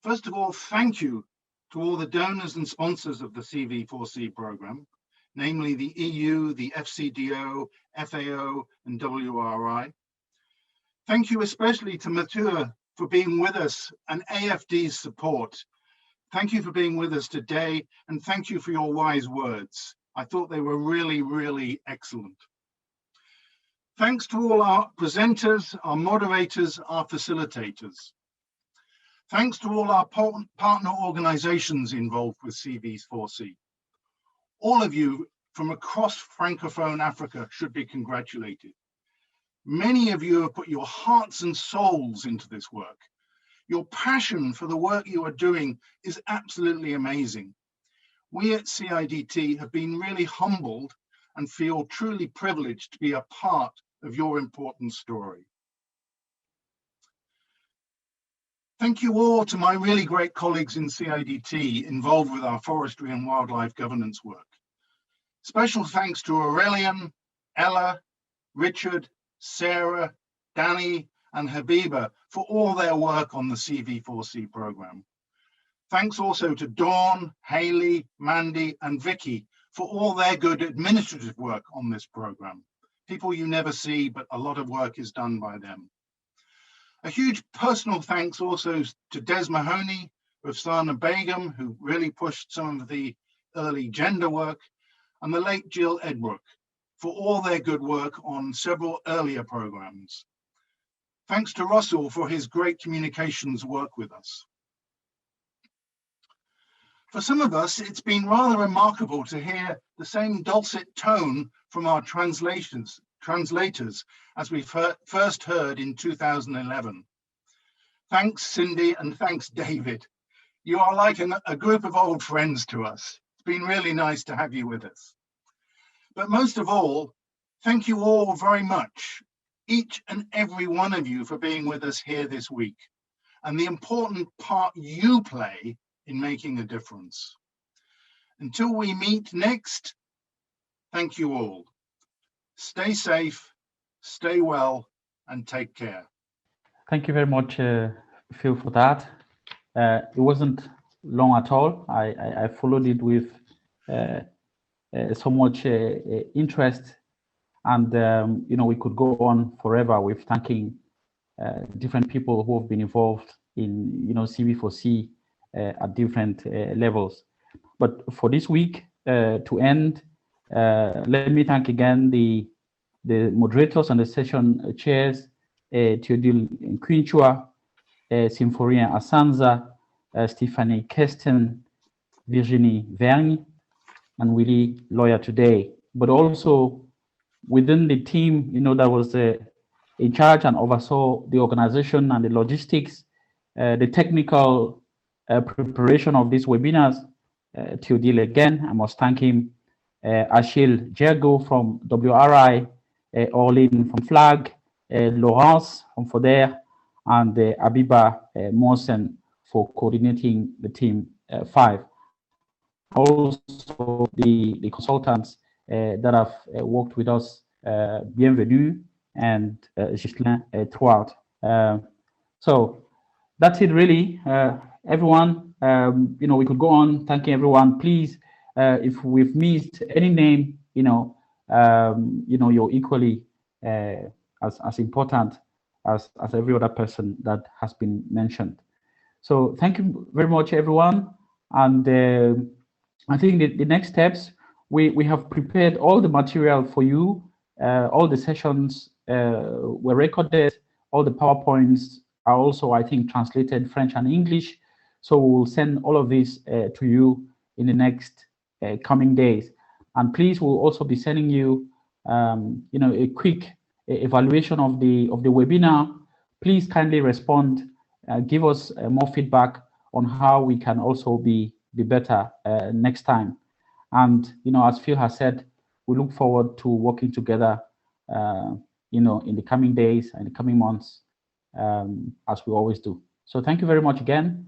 first of all, thank you to all the donors and sponsors of the CV4C program, namely the EU, the FCDO, FAO, and WRI. Thank you especially to Mathieu for being with us and AFD's support. Thank you for being with us today, and thank you for your wise words. I thought they were really, really excellent. Thanks to all our presenters, our moderators, our facilitators. Thanks to all our partner organizations involved with CV4C. All of you from across Francophone Africa should be congratulated. Many of you have put your hearts and souls into this work. Your passion for the work you are doing is absolutely amazing. We at CIDT have been really humbled and feel truly privileged to be a part of your important story. Thank you all to my really great colleagues in CIDT involved with our forestry and wildlife governance work. Special thanks to Aurelian, Ella, Richard, Sarah, Danny, and Habiba for all their work on the CV4C program. Thanks also to Dawn, Haley, Mandy, and Vicky for all their good administrative work on this program. People you never see, but a lot of work is done by them. A huge personal thanks also to Des Mahoney, Rafsana Begum, who really pushed some of the early gender work, and the late Jill Edbrook for all their good work on several earlier programs. Thanks to Russell for his great communications work with us. For some of us, it's been rather remarkable to hear the same dulcet tone from our translators as we first heard in 2011. Thanks, Cindy, and thanks, David. You are like a group of old friends to us. It's been really nice to have you with us. But most of all, thank you all very much, each and every one of you, for being with us here this week and the important part you play in making a difference. Until we meet next, thank you all. Stay safe, stay well, and take care. Thank you very much, Phil, for that. It wasn't long at all. I followed it with so much interest, and we could go on forever with thanking different people who have been involved in CV4C at different levels. But for this week, to end, let me thank again the moderators and the session chairs, Theodile Nkwinchua, Symphorien Asanza, Stephanie Kesten, Virginie Vergne, and Willie Lawyer today. But also within the team, that was in charge and oversaw the organization and the logistics, the technical preparation of these webinars. Theodile again, I must thank him. Achille Jergo from WRI, Orlin from FLAG, Laurence from FODER, and Abiba Mohsen for coordinating the team 5. Also the consultants that have worked with us, Bienvenue and Ghislain throughout. So that's it really, everyone. We could go on thanking everyone. Please, if we've missed any name, you're equally as important as every other person that has been mentioned. So thank you very much, everyone. And I think the next steps, we have prepared all the material for you. All the sessions were recorded. All the PowerPoints are also, I think, translated French and English. So we'll send all of this to you in the next coming days. And please, we'll also be sending you, a quick evaluation of the webinar. Please kindly respond, give us more feedback on how we can also be better next time. And as Phil has said, we look forward to working together, in the coming days and the coming months, as we always do. So thank you very much again.